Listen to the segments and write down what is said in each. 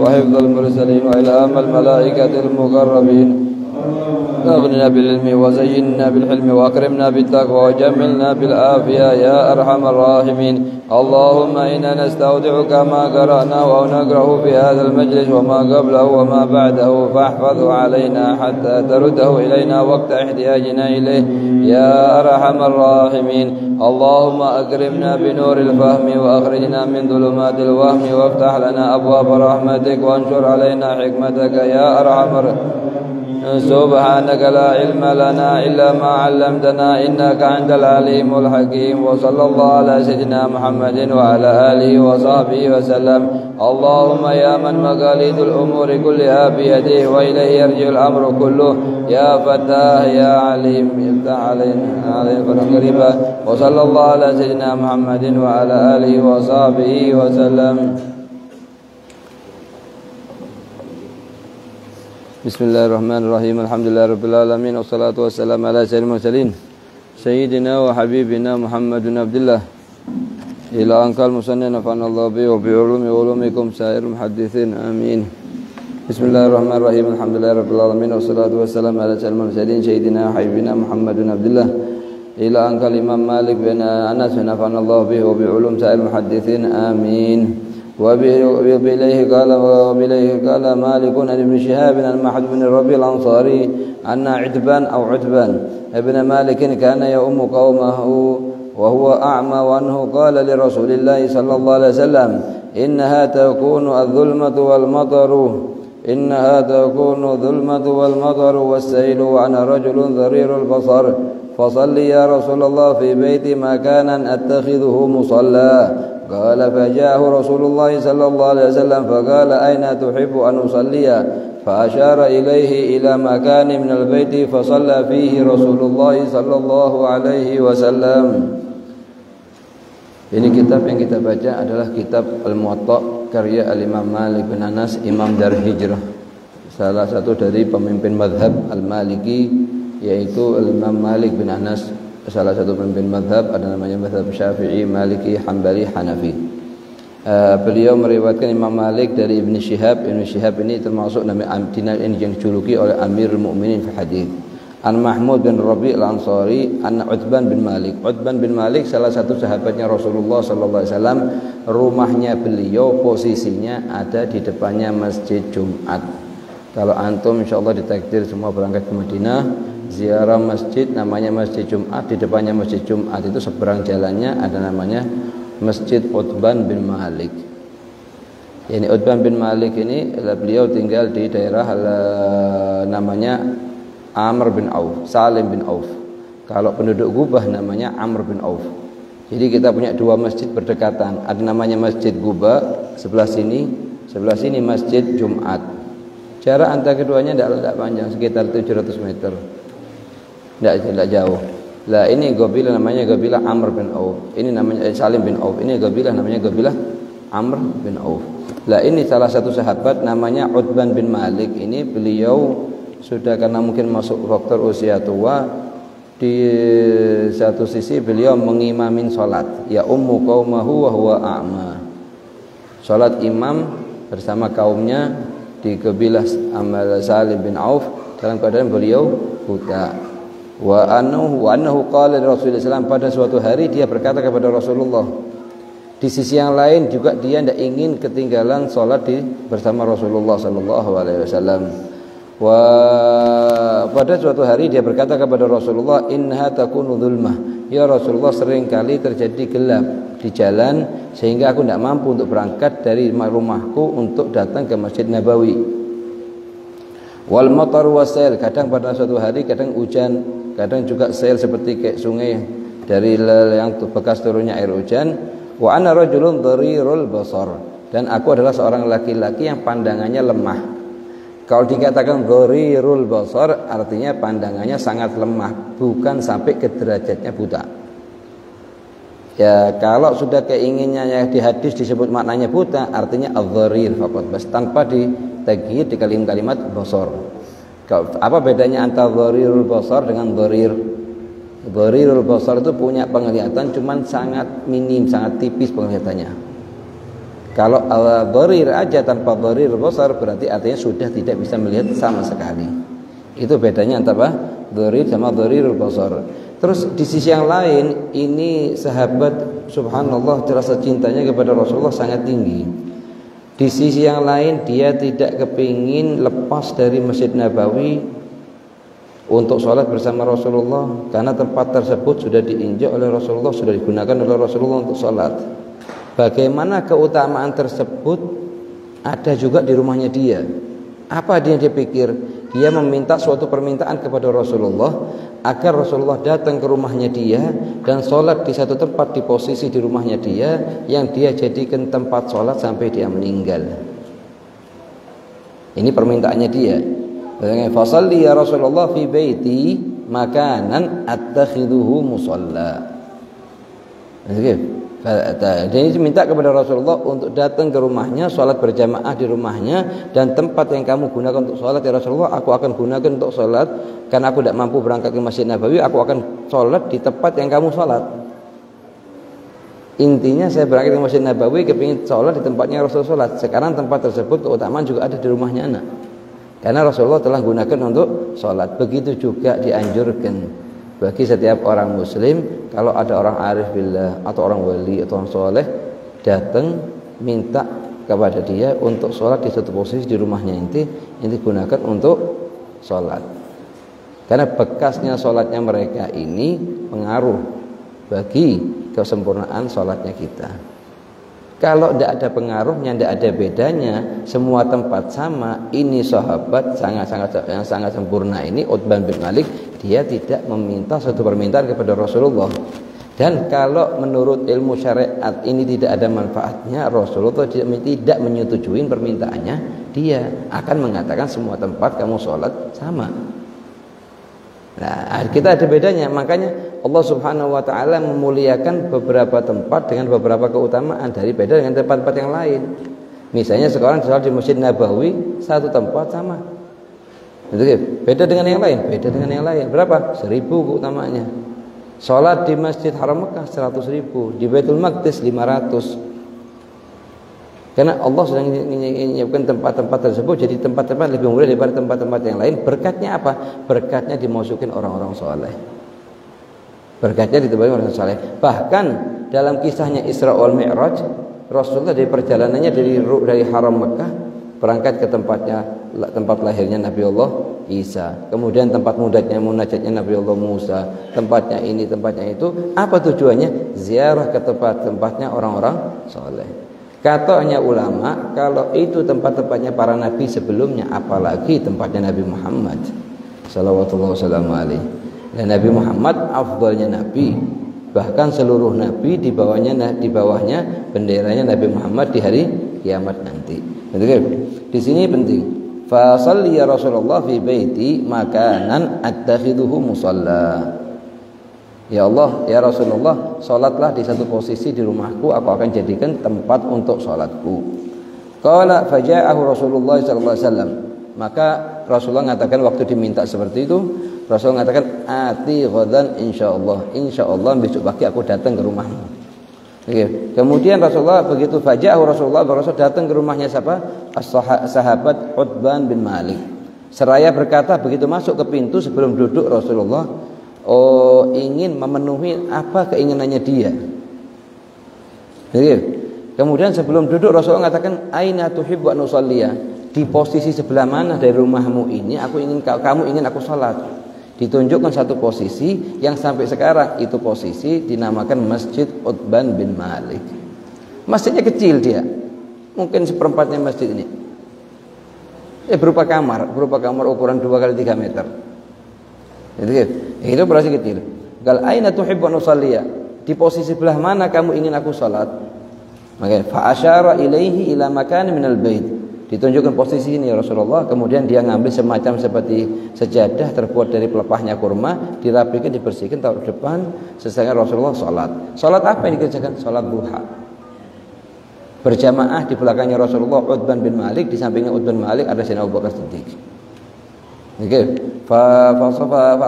وحفظ المرسلين وإلهام الملائكة المقربين أغننا بالعلم وزيننا بالحلم وأكرمنا بالتقوى وجملنا بالعافية يا أرحم الراحمين. اللهم إنا نستودعك ما قرأناه أو نقرأه في هذا المجلس وما قبله وما بعده فاحفظه علينا حتى ترده إلينا وقت احتياجنا إليه يا أرحم الراحمين. اللهم أكرمنا بنور الفهم وأخرجنا من ظلمات الوهم وافتح لنا أبواب رحمتك وانشر علينا حكمتك يا أرحم الراحمين. سبحانك لا علم لنا إلا ما علمتنا إنك أنت العليم الحكيم. وصلى الله على سيدنا محمد وعلى آله وصحبه وسلم. اللهم يا من مقاليد الأمور كلها بيده وإليه يرجع الأمر كله يا فتاح يا عليم افتح علينا قريبا. وصلى الله على سيدنا محمد وعلى آله وصحبه وسلم. Bismillahirrahmanirrahim. Alhamdulillahirabbil alamin wassalatu wassalamu ala sayyidil mursalin sayyidina wa habibina Muhammadin Abdullah ila anqal musannif nafa'anallahu bi wa bi ulumikum sairul muhadditsin amin. Bismillahirrahmanirrahim. Alhamdulillahirabbil alamin wassalatu wassalamu ala sayyidil mursalin sayyidina wa habibina Muhammadin Abdullah ila anqal Imam Malik bin Anas nafa'anallahu bi wa bi ulum sairul muhadditsin amin. وبإليه قال مالك عن ابن شهاب عن محمد بن الربيع الأنصاري أن عتبان ابن مالك كان يؤم قومه وهو أعمى وأنه قال لرسول الله صلى الله عليه وسلم إنها تكون الظلمة والمطر والسيل وأنا رجل ضرير البصر فصل يا رسول الله في بيتي مكانا أتخذه مصلى. قال فجاءه رسول الله صلى الله عليه وسلم فقال أين تحب أن أصلي فأشار إليه إلى مكان من البيت فصلى فيه رسول الله صلى الله عليه وسلم. Ini kitab yang kita baca adalah kitab Al-Muwatta karya Al-Imam Malik bin Anas, Imam Dar Hijrah, salah satu dari pemimpin madhab Al-Maliki, yaitu Al-Imam Malik bin Anas. Salah satu pemimpin madhab ada namanya madhab Syafi'i, Maliki, Hambali, Hanafi. Beliau meriwayatkan Imam Malik dari Ibn Shihab. Ibn Shihab ini termasuk nama ini yang dijuluki oleh Amirul Mukminin fi hadis. An Mahmud bin Rabi' al-Ansari, an Utban bin Malik. Utban bin Malik salah satu sahabatnya Rasulullah sallallahu alaihi wasallam. Rumahnya beliau posisinya ada di depannya Masjid Jumat. Kalau antum insyaallah ditakdir semua berangkat ke Madinah, ziarah masjid namanya Masjid Jumat, di depannya Masjid Jumat itu seberang jalannya ada namanya Masjid Utban bin Malik. Ini Utban bin Malik ini beliau tinggal di daerah namanya Amr bin Auf, Salim bin Auf. Kalau penduduk Gubah namanya Amr bin Auf. Jadi kita punya dua masjid berdekatan. Ada namanya Masjid Gubah sebelah sini Masjid Jumat. Jarak antara keduanya tidak panjang, sekitar 700 meter. Tidak jauh. Lah ini qabilah namanya qabilah Amr bin Auf. Ini namanya Salim bin Auf. Ini qabilah namanya qabilah Amr bin Auf. Lah ini salah satu sahabat namanya Utban bin Malik. Ini beliau sudah karena mungkin masuk faktor usia tua, di satu sisi beliau mengimamin salat. Ya ummu qaumahu wa huwa a'ma. Salat imam bersama kaumnya di qabilah Salim bin Auf dalam keadaan beliau buta. Wa annahu qala li Rasulullah SAW, pada suatu hari dia berkata kepada Rasulullah. Di sisi yang lain juga dia tidak ingin ketinggalan salat bersama Rasulullah sallallahu alaihi wasallam. Pada suatu hari dia berkata kepada Rasulullah, innaha takunu dzulmah. Ya Rasulullah, sering kali terjadi gelap di jalan sehingga aku tidak mampu untuk berangkat dari rumahku untuk datang ke Masjid Nabawi. Wal matar wasail, kadang pada suatu hari kadang hujan, kadang juga sail seperti kayak sungai dari yang bekas turunnya air hujan. Wa ana rajulun dharirul basar, dan aku adalah seorang laki-laki yang pandangannya lemah. Kalau dikatakan dharirul basar artinya pandangannya sangat lemah, bukan sampai ke derajatnya buta. Ya, kalau sudah keinginannya di hadis disebut maknanya buta, artinya adh-dharir faqat bas, tanpa ditaghir di kalimat basar. Apa bedanya antara dharirul basar dengan dharir? Dharirul basar itu punya penglihatan cuman sangat minim, sangat tipis penglihatannya. Kalau dharir aja tanpa dharirul basar berarti artinya sudah tidak bisa melihat sama sekali. Itu bedanya antara dharir sama dharirul basar. Terus di sisi yang lain, ini sahabat subhanallah rasa cintanya kepada Rasulullah sangat tinggi. Di sisi yang lain dia tidak kepingin lepas dari Masjid Nabawi untuk sholat bersama Rasulullah, karena tempat tersebut sudah diinjak oleh Rasulullah, sudah digunakan oleh Rasulullah untuk sholat. Bagaimana keutamaan tersebut ada juga di rumahnya dia. Apa dia pikir? Dia meminta suatu permintaan kepada Rasulullah agar Rasulullah datang ke rumahnya dia dan sholat di satu tempat di posisi di rumahnya dia yang dia jadikan tempat sholat sampai dia meninggal. Ini permintaannya dia. Fasalli ya Rasulullah fi baiti makanan attakhiduhu musalla. Jadi minta kepada Rasulullah untuk datang ke rumahnya, sholat berjamaah di rumahnya, dan tempat yang kamu gunakan untuk sholat ya Rasulullah, aku akan gunakan untuk sholat, karena aku tidak mampu berangkat ke Masjid Nabawi, aku akan sholat di tempat yang kamu sholat. Intinya saya berangkat ke Masjid Nabawi, kepingin sholat di tempatnya Rasulullah sholat. Sekarang tempat tersebut keutamaan juga ada di rumahnya anak, karena Rasulullah telah gunakan untuk sholat. Begitu juga dianjurkan bagi setiap orang muslim, kalau ada orang arif billah atau orang wali atau orang soleh datang minta kepada dia untuk sholat di satu posisi di rumahnya inti, ini digunakan untuk sholat. Karena bekasnya sholatnya mereka ini pengaruh bagi kesempurnaan sholatnya kita. Kalau tidak ada pengaruhnya, tidak ada bedanya, semua tempat sama, ini sahabat yang sangat sempurna ini Utban bin Malik, dia tidak meminta satu permintaan kepada Rasulullah. Dan kalau menurut ilmu syariat ini tidak ada manfaatnya, Rasulullah tidak menyetujui permintaannya, dia akan mengatakan semua tempat kamu sholat sama. Nah, kita ada bedanya. Makanya Allah Subhanahu wa taala memuliakan beberapa tempat dengan beberapa keutamaan dari beda dengan tempat-tempat yang lain. Misalnya sekarang sholat di Masjid Nabawi satu tempat sama. Beda dengan yang lain, beda dengan yang lain. Berapa? 1000 keutamaannya. Sholat di Masjid Haram Mekah 100.000, di Baitul Maqdis 500. Karena Allah sedang menyiapkan tempat-tempat tersebut jadi tempat-tempat lebih mulia daripada tempat-tempat yang lain. Berkatnya apa? Berkatnya dimasukin orang-orang soleh. Berkatnya ditebari orang soleh. Bahkan dalam kisahnya Isra wal Mi'raj, Rasulullah dari perjalanannya dari Haram Mekah berangkat ke tempat lahirnya Nabi Allah Isa, kemudian tempat munajatnya Nabi Allah Musa, tempatnya ini, tempatnya itu. Apa tujuannya? Ziarah ke tempat-tempatnya orang-orang soleh. Katanya ulama, kalau itu tempat-tempatnya para nabi sebelumnya, apalagi tempatnya Nabi Muhammad sallallahu alaihi. Dan Nabi Muhammad afdalnya nabi, bahkan seluruh nabi di bawahnya benderanya Nabi Muhammad di hari kiamat nanti. Di sini penting. Fa shalli ya Rasulullah fi baiti makanan attakhiduhu musalla. Ya Allah, ya Rasulullah, sholatlah di satu posisi di rumahku, aku akan jadikan tempat untuk sholatku. Qala faja'ahu Rasulullah sallallahu alaihi wasallam. Maka Rasulullah mengatakan waktu diminta seperti itu, Rasulullah mengatakan ati ghadan insyaallah besok pagi aku datang ke rumahmu. Oke. Kemudian Rasulullah begitu faja'ahu Rasulullah datang ke rumahnya siapa? Sahabat Utban bin Malik. Seraya berkata begitu masuk ke pintu sebelum duduk Rasulullah ingin memenuhi apa keinginannya dia. Kemudian sebelum duduk Rasulullah mengatakan aina tuhibbu an usalliya, di posisi sebelah mana dari rumahmu ini kamu ingin aku salat. Ditunjukkan satu posisi yang sampai sekarang itu posisi dinamakan Masjid Utban bin Malik. Masjidnya kecil dia, mungkin seperempatnya masjid ini. Berupa kamar ukuran 2 kali 3 meter. Itu berarti kecil. Gal aina tuhibbu an usalliya, di posisi sebelah mana kamu ingin aku salat? Maka fa asyara ilaihi ila makan minal bait. Ditunjukkan posisi ini ya Rasulullah, kemudian dia ngambil semacam seperti sejadah terbuat dari pelepahnya kurma, dirapikan, dibersihkan, taruh depan. Selesai Rasulullah sholat. Sholat apa yang dikerjakan? Sholat duha. Berjamaah di belakangnya Rasulullah Uthman bin Malik, di sampingnya Uthman bin Malik ada Sayyidina Abu Bakar Siddiq. Oke. Fa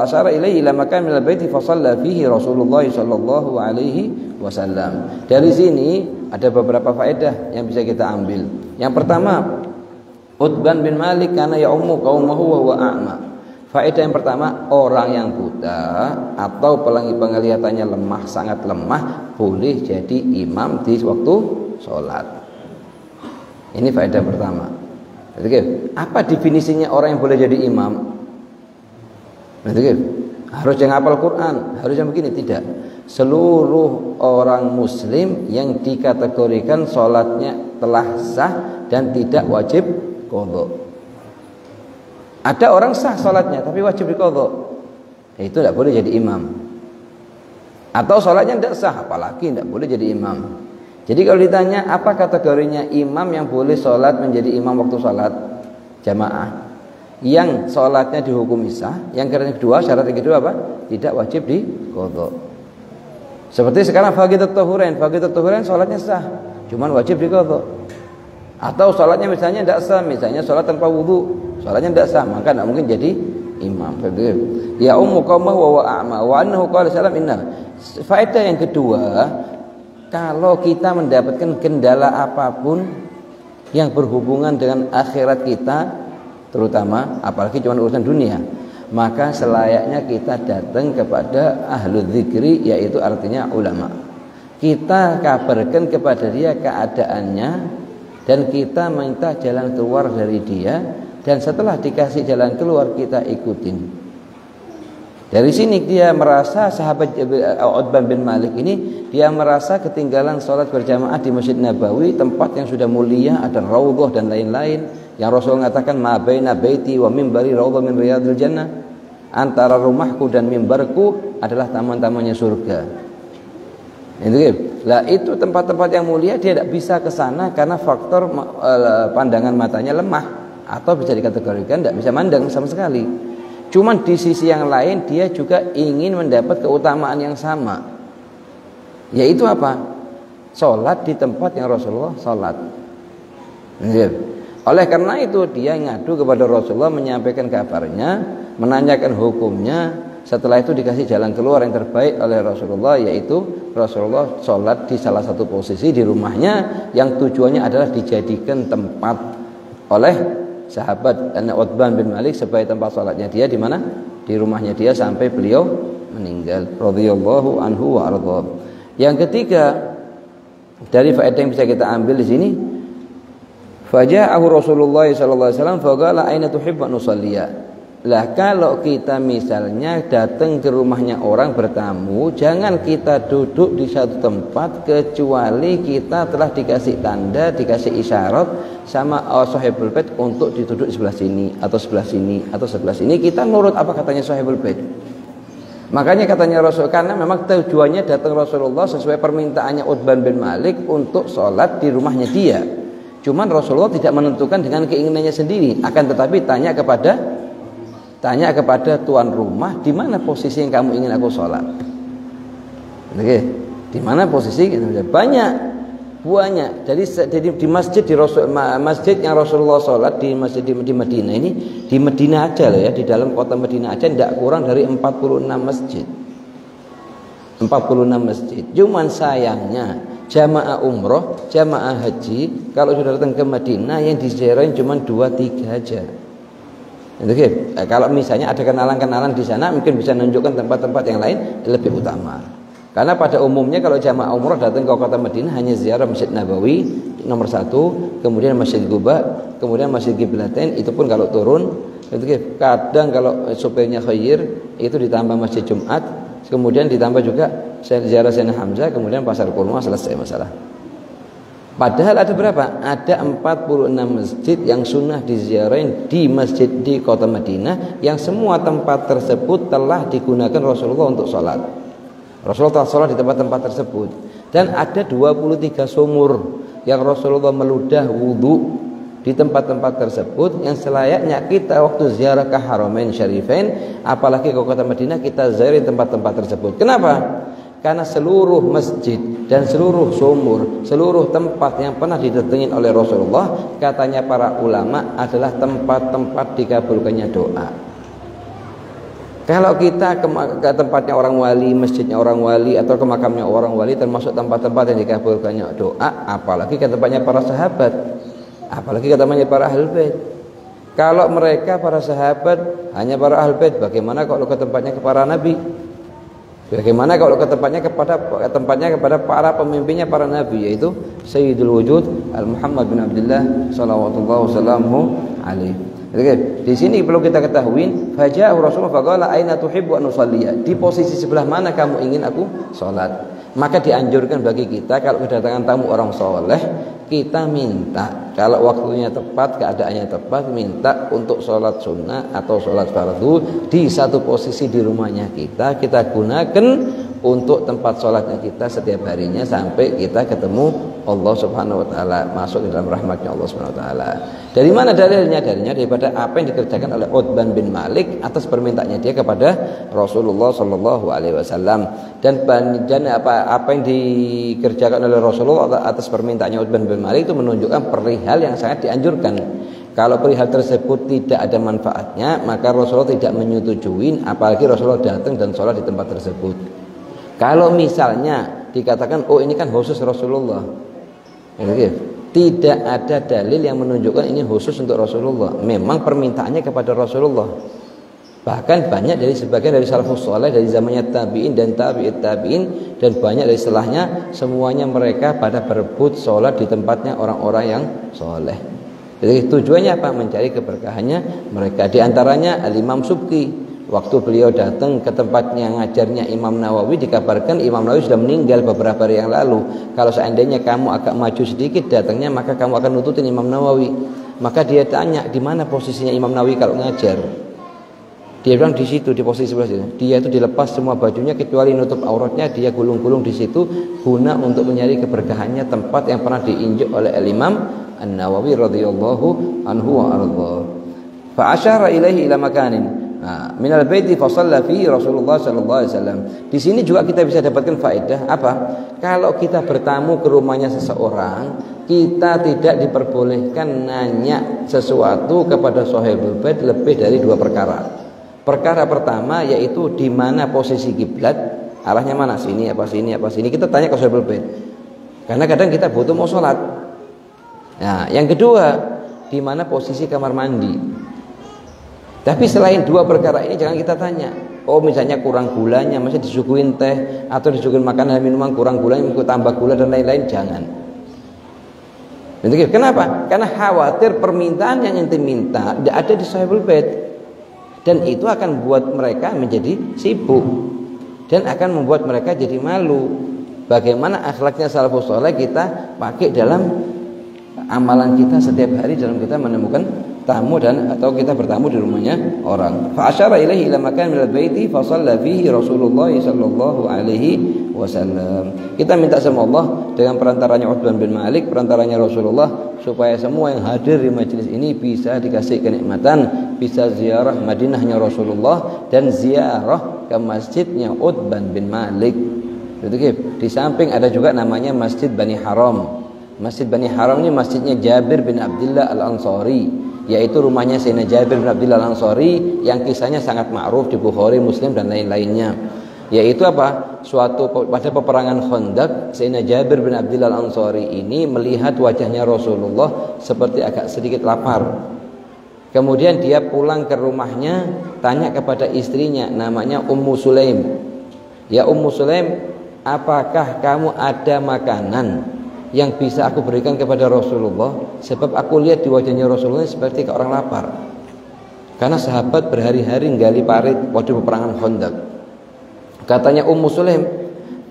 asyara ilaihi ila makan min al-baiti fa shalla fihi Rasulullah sallallahu alaihi wasallam. Dari sini ada beberapa faedah yang bisa kita ambil. Yang pertama, Uthman bin Malik karena ya'ummu qaumahu wa huwa a'ma. Faedah yang pertama, orang yang buta atau penglihatannya lemah, sangat lemah, boleh jadi imam di waktu sholat. Ini faedah pertama. Jadi, apa definisinya orang yang boleh jadi imam? Harus yang hafal Quran, harus yang begini? Tidak. Seluruh orang muslim yang dikategorikan sholatnya telah sah dan tidak wajib qadha. Ada orang sah sholatnya tapi wajib diqadha, itu tidak boleh jadi imam. Atau sholatnya tidak sah apalagi tidak boleh jadi imam. Jadi kalau ditanya apa kategorinya imam yang boleh sholat menjadi imam waktu sholat jamaah, yang sholatnya dihukumi sah, yang kedua syarat yang kedua apa? Tidak wajib diqadha. Seperti sekarang faqidut tuhurain sholatnya sah, cuman wajib diqadha. Atau sholatnya misalnya tidak sah, misalnya sholat tanpa wudu, sholatnya tidak sah, maka tidak mungkin jadi imam. Ya ummu qaumahu wa a'ma wa annahu qala salam inna. Faedah yang kedua, kalau kita mendapatkan kendala apapun yang berhubungan dengan akhirat kita, terutama apalagi cuma urusan dunia, maka selayaknya kita datang kepada ahlu dzikri, yaitu artinya ulama. Kita kabarkan kepada dia keadaannya dan kita minta jalan keluar dari dia, dan setelah dikasih jalan keluar kita ikutin. Dari sini dia merasa, sahabat Uthman bin Malik ini, dia merasa ketinggalan sholat berjamaah di Masjid Nabawi, tempat yang sudah mulia, ada raudhah dan lain-lain, yang Rasul mengatakan ma baina baiti wa mimbari raudhah min riyadil jannah. Antara rumahku dan mimbarku adalah taman-tamannya surga. Itu tempat-tempat yang mulia, dia tidak bisa ke sana karena faktor pandangan matanya lemah, atau bisa dikategorikan tidak bisa mandang sama sekali. Cuman di sisi yang lain dia juga ingin mendapat keutamaan yang sama, yaitu apa? Sholat di tempat yang Rasulullah sholat. Oleh karena itu dia ngadu kepada Rasulullah, menyampaikan kabarnya, menanyakan hukumnya. Setelah itu dikasih jalan keluar yang terbaik oleh Rasulullah, yaitu Rasulullah sholat di salah satu posisi di rumahnya, yang tujuannya adalah dijadikan tempat oleh sahabat Uthman bin Malik sebagai tempat sholatnya dia di mana? Di rumahnya dia sampai beliau meninggal. Radhiyallahu anhu wa ardha. Yang ketiga dari faedah yang bisa kita ambil di sini, faja'ahu Rasulullah sallallahu alaihi wasallam faqala aina tuhibbu an nusalliya. Lah kalau kita misalnya datang ke rumahnya orang bertamu, jangan kita duduk di satu tempat kecuali kita telah dikasih tanda, dikasih isyarat sama sahibul bait untuk duduk di sebelah sini atau sebelah sini atau sebelah sini. Kita nurut apa katanya sahibul bait. Makanya katanya Rasul, karena memang tujuannya datang Rasulullah sesuai permintaannya Uthman bin Malik untuk sholat di rumahnya dia. Cuman Rasulullah tidak menentukan dengan keinginannya sendiri, akan tetapi tanya kepada tuan rumah, di mana posisi yang kamu ingin aku sholat? Oke, di mana posisi? Banyak. Jadi di masjid masjid yang Rasulullah sholat di masjid di Madinah ini, di Madinah aja loh ya, di dalam kota Madinah aja tidak kurang dari 46 masjid. 46 masjid. Cuman sayangnya jamaah umroh, jamaah haji kalau sudah datang ke Madinah yang diziarahin cuma 2-3 aja. Kalau misalnya ada kenalan-kenalan di sana, mungkin bisa menunjukkan tempat-tempat yang lain lebih utama. Karena pada umumnya kalau jamaah umrah datang ke kota Madinah hanya ziarah Masjid Nabawi nomor 1, kemudian Masjid Quba, kemudian Masjid Qiblatain, itu pun kalau turun. Kadang kalau supirnya khair itu ditambah Masjid Jumat, kemudian ditambah juga ziarah Sayyidina Hamzah, kemudian Pasar Kurma, selesai masalah. Padahal ada berapa? Ada 46 masjid yang sunnah diziarahin di masjid di kota Madinah, yang semua tempat tersebut telah digunakan Rasulullah untuk sholat. Rasulullah sholat di tempat-tempat tersebut. Dan ada 23 sumur yang Rasulullah meludah wudhu di tempat-tempat tersebut yang selayaknya kita waktu ziarah ke Haramain Syarifain, apalagi ke kota Madinah, kita ziarah tempat-tempat tersebut. Kenapa? Karena seluruh masjid dan seluruh sumur, seluruh tempat yang pernah didatengin oleh Rasulullah, katanya para ulama adalah tempat-tempat dikabulkannya doa. Kalau kita ke tempatnya orang wali, masjidnya orang wali, atau ke makamnya orang wali, termasuk tempat-tempat yang dikabulkannya doa, apalagi ke tempatnya para sahabat, apalagi ke tempatnya para ahlul bait. Kalau mereka para sahabat hanya para ahlul bait, bagaimana kalau ke tempatnya ke para nabi? Bagaimana kalau ke tempatnya kepada para pemimpinnya para nabi, yaitu Sayyidul Wujud Al-Muhammad bin Abdullah sallallahu wasallam alaihi. Di sini perlu kita ketahui, faja'u Rasulullah faqala aina tuhibbu an usalliya? Di posisi sebelah mana kamu ingin aku salat? Maka dianjurkan bagi kita kalau kedatangan tamu orang soleh, kita minta kalau waktunya tepat, keadaannya tepat, minta untuk sholat sunnah atau sholat fardu di satu posisi di rumahnya kita gunakan untuk tempat sholatnya kita setiap harinya sampai kita ketemu Allah Subhanahu wa taala, masuk ke dalam rahmatnya Allah Subhanahu wa taala. Dari mana dalilnya? Dalilnya daripada apa yang dikerjakan oleh Utban bin Malik atas permintaannya dia kepada Rasulullah sallallahu alaihi wasallam, dan apa yang dikerjakan oleh Rasulullah atas permintaannya Utban bin Malik itu menunjukkan perihal yang sangat dianjurkan. Kalau perihal tersebut tidak ada manfaatnya, maka Rasulullah tidak menyetujui, apalagi Rasulullah datang dan sholat di tempat tersebut. Kalau misalnya dikatakan, oh ini kan khusus Rasulullah, tidak ada dalil yang menunjukkan ini khusus untuk Rasulullah. Memang permintaannya kepada Rasulullah. Bahkan banyak dari sebagian dari salafus saleh dari zamannya tabi'in dan tabi'it tabi'in, dan banyak dari setelahnya, semuanya mereka pada berebut sholat di tempatnya orang-orang yang soleh. Jadi tujuannya apa? Mencari keberkahannya mereka. Di antaranya Al-Imam Subki, waktu beliau datang ke tempatnya ngajarnya Imam Nawawi, dikabarkan Imam Nawawi sudah meninggal beberapa hari yang lalu. Kalau seandainya kamu agak maju sedikit datangnya, maka kamu akan nututin Imam Nawawi. Maka dia tanya, di mana posisinya Imam Nawawi kalau ngajar? Dia bilang di situ, di posisi sebelah situ. Dia itu dilepas semua bajunya kecuali nutup auratnya, dia gulung-gulung di situ guna untuk mencari keberkahannya tempat yang pernah diinjak oleh Imam An-Nawawi radhiyallahu anhu wa arda. Fa asyara ilaihi ila makanin minal baiti fa shalla fihi Rasulullah sallallahu alaihi wasallam. Di sini juga kita bisa dapatkan faedah apa? Kalau kita bertamu ke rumahnya seseorang, kita tidak diperbolehkan nanya sesuatu kepada sahibul bait lebih dari dua perkara. Perkara pertama yaitu di mana posisi kiblat, arahnya mana, sini apa sini apa sini. Kita tanya ke sahibul bait. Karena kadang kita butuh mau sholat. Nah, yang kedua, di mana posisi kamar mandi. Tapi selain dua perkara ini jangan kita tanya. Oh misalnya kurang gulanya, masih disuguhin teh atau disuguhin makanan dan minuman kurang gulanya, mau tambah gula dan lain-lain, jangan. Kenapa? Karena khawatir permintaan yang ente minta tidak ada di sahibul bait, dan itu akan buat mereka menjadi sibuk dan akan membuat mereka jadi malu. Bagaimana akhlaknya salafus saleh kita pakai dalam amalan kita setiap hari dalam kita menemukan tamu dan atau kita bertamu di rumahnya orang. Fa asyara ilaihi ila makan minal baiti fa shalla fihi Rasulullah sallallahu alaihi wasallam. Kita minta sama Allah dengan perantaranya Utban bin Malik, perantaranya Rasulullah, supaya semua yang hadir di majelis ini bisa dikasih kenikmatan, bisa ziarah Madinahnya Rasulullah dan ziarah ke masjidnya Utban bin Malik. Di samping ada juga namanya Masjid Bani Haram. Masjid Bani Haram ini masjidnya Jabir bin Abdullah Al-Ansari, yaitu rumahnya Sayyidina Jabir bin Abdullah Al-Ansari yang kisahnya sangat ma'ruf di Bukhari, Muslim dan lain-lainnya. Yaitu apa? Pada peperangan Khandaq, Sayyidina Jabir bin Abdullah Al-Ansari ini melihat wajahnya Rasulullah seperti agak sedikit lapar. Kemudian dia pulang ke rumahnya, tanya kepada istrinya namanya Ummu Sulaim. Ya Ummu Sulaim, apakah kamu ada makanan yang bisa aku berikan kepada Rasulullah? Sebab aku lihat di wajahnya Rasulullah seperti orang lapar. Karena sahabat berhari-hari nggali parit waktu peperangan Khandaq. Katanya Ummu Sulaim,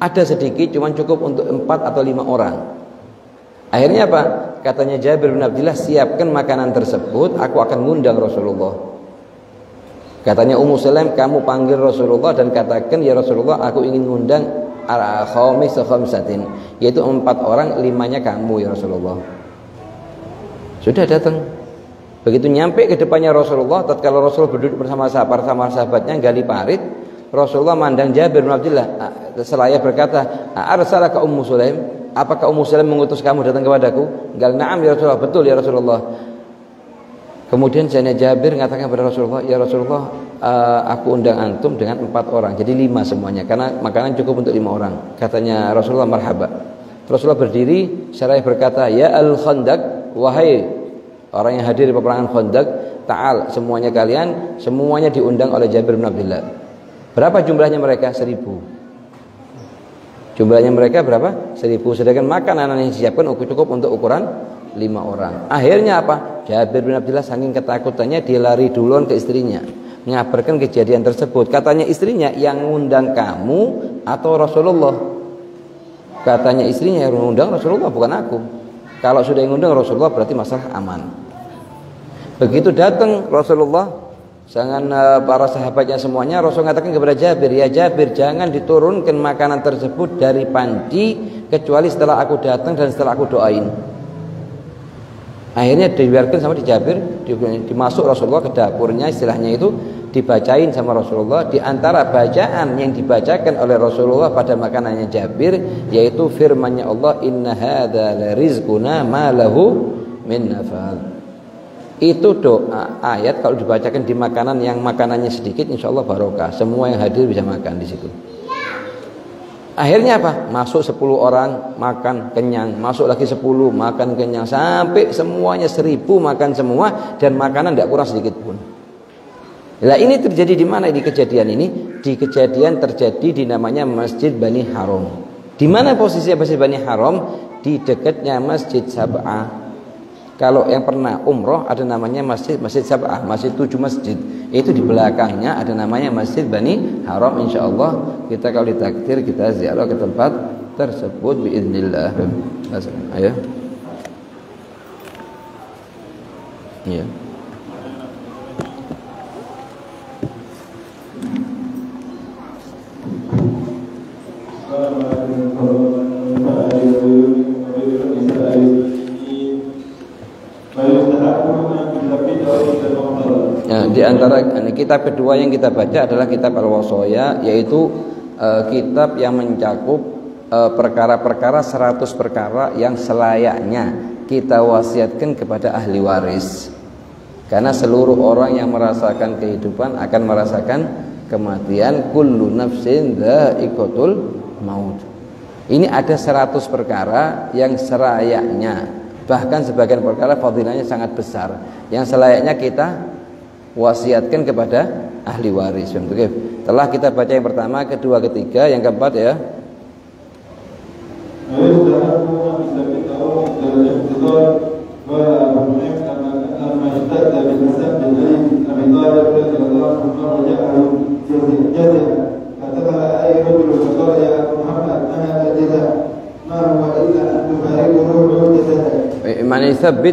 ada sedikit, cuma cukup untuk 4 atau 5 orang. Akhirnya apa? Katanya Jabir bin Abdullah, siapkan makanan tersebut, aku akan ngundang Rasulullah. Katanya Ummu Sulaim, kamu panggil Rasulullah dan katakan, ya Rasulullah, aku ingin ngundang khamsatin, yaitu 4 orang, 5-nya kamu ya Rasulullah. Sudah datang. Begitu nyampe ke depannya Rasulullah, tatkala Rasulullah berduduk bersama sahabatnya gali parit, Rasulullah mandang Jabir bin Abdullah, seraya berkata, "Arsalaka Ummu Sulaim? Apakah Ummu Sulaim mengutus kamu datang kepadaku?" Gal, "Na'am ya Rasulullah." "Betul ya Rasulullah." Kemudian Sayyidina Jabir mengatakan kepada Rasulullah, "Ya Rasulullah, aku undang antum dengan 4 orang, jadi 5 semuanya, karena makanan cukup untuk 5 orang." Katanya Rasulullah, "Marhaba." Rasulullah berdiri seraya berkata, "Ya al-Khandaq, wahai orang yang hadir di peperangan Khandaq, ta'al, semuanya kalian, semuanya diundang oleh Jabir bin Abdullah." Berapa jumlahnya mereka? 1000. Jumlahnya mereka berapa? 1000. Sedangkan makanan yang disiapkan cukup untuk ukuran 5 orang. Akhirnya apa? Jabir bin Abdullah saking ketakutannya dia lari duluan ke istrinya, mengabarkan kejadian tersebut. Katanya istrinya, "Yang ngundang kamu atau Rasulullah?" Katanya istrinya, "Yang ngundang Rasulullah, bukan aku." Kalau sudah yang ngundang Rasulullah berarti masalah aman. Begitu datang Rasulullah dengan para sahabatnya semuanya, Rasul mengatakan kepada Jabir, "Ya Jabir, jangan diturunkan makanan tersebut dari panci kecuali setelah aku datang dan setelah aku doain." Akhirnya dibiarkan sama di Jabir, dimasuk Rasulullah ke dapurnya, istilahnya itu dibacain sama Rasulullah. Di antara bacaan yang dibacakan oleh Rasulullah pada makanannya Jabir yaitu firman-Nya Allah, "Inna hadza la rizquna ma lahu min nafad." Itu doa ayat kalau dibacakan di makanan yang makanannya sedikit, insya Allah barokah. Semua yang hadir bisa makan di situ. Akhirnya apa? Masuk 10 orang makan kenyang, masuk lagi 10 makan kenyang, sampai semuanya 1000 makan semua dan makanan tidak kurang sedikit pun. Nah, ini terjadi di mana di kejadian ini? Di kejadian terjadi di namanya Masjid Bani Haram. Di mana posisi Masjid Bani Haram? Di dekatnya Masjid Sab'ah. Kalau yang pernah umroh ada namanya Masjid Sab'ah, Masjid 7 masjid. Itu di belakangnya ada namanya Masjid Bani Haram. Insyaallah kita kalau ditakdir kita ziarah ke tempat tersebut biiznillah. Ayo. Iya. Ya, di antara kitab kedua yang kita baca adalah kitab Al-Wasaya, yaitu kitab yang mencakup perkara-perkara 100 perkara yang selayaknya kita wasiatkan kepada ahli waris. Karena seluruh orang yang merasakan kehidupan akan merasakan kematian. Kullu nafsin dha'iqatul maut. Ini ada 100 perkara yang selayaknya, bahkan sebagian perkara fadilahnya sangat besar, yang selayaknya kita wasiatkan kepada ahli waris. Telah kita baca yang pertama, kedua, ketiga, yang keempat ya.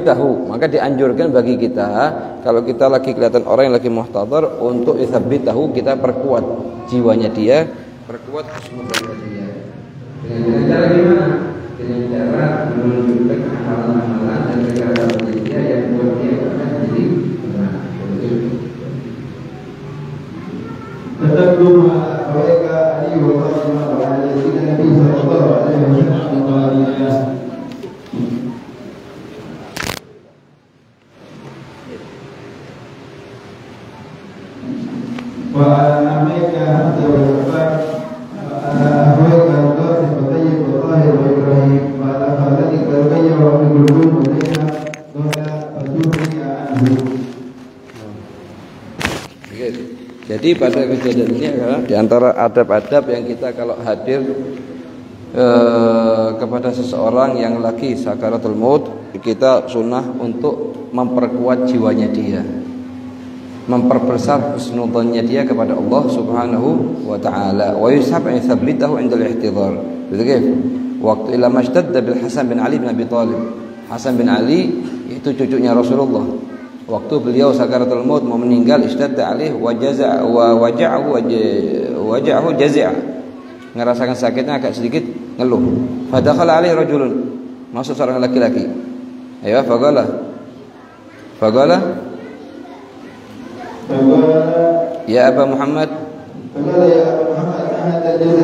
Tahu, maka dianjurkan bagi kita kalau kita lagi kelihatan orang yang lagi muhtadar untuk tahu, kita perkuat jiwanya dia, perkuat husnudzon dia. Dengan cara gimana? Dengan cara menunjukkan amalan-amalan dan perkara dia yang buat dia akan jadi benar. Tetapi mereka ini bukan orang yang tidak bisa berbuat. وأنعمك أنت والوفاء أهويك القاسم وطيب وطاهر وإبراهيم وعلى خالتك رقي وأم القلوب وليها ولا أسوفك عنه. Jadi pada kejadian ini adalah di antara adab-adab yang kita kalau hadir kepada seseorang yang lagi sakaratul maut, kita sunnah untuk memperkuat jiwanya dia, memperbesar husnudzonnya dia kepada Allah Subhanahu wa taala. Wa yusab an yuthabbitahu 'inda al-ihtidhar. Begitu. Waktu ila mashtadda bil Hasan bin Ali bin Abi Thalib. Hasan bin Ali itu cucunya Rasulullah. Waktu beliau sakaratul maut mau meninggal, ishtadda alaihi wa jaza' wa waja'ahu jaza'. Ngerasakan sakitnya agak sedikit ngeluh. Fadakhala alaihi rajulun. Masuk seorang laki-laki. Ayo faqala Faqala ya Aba Muhammad,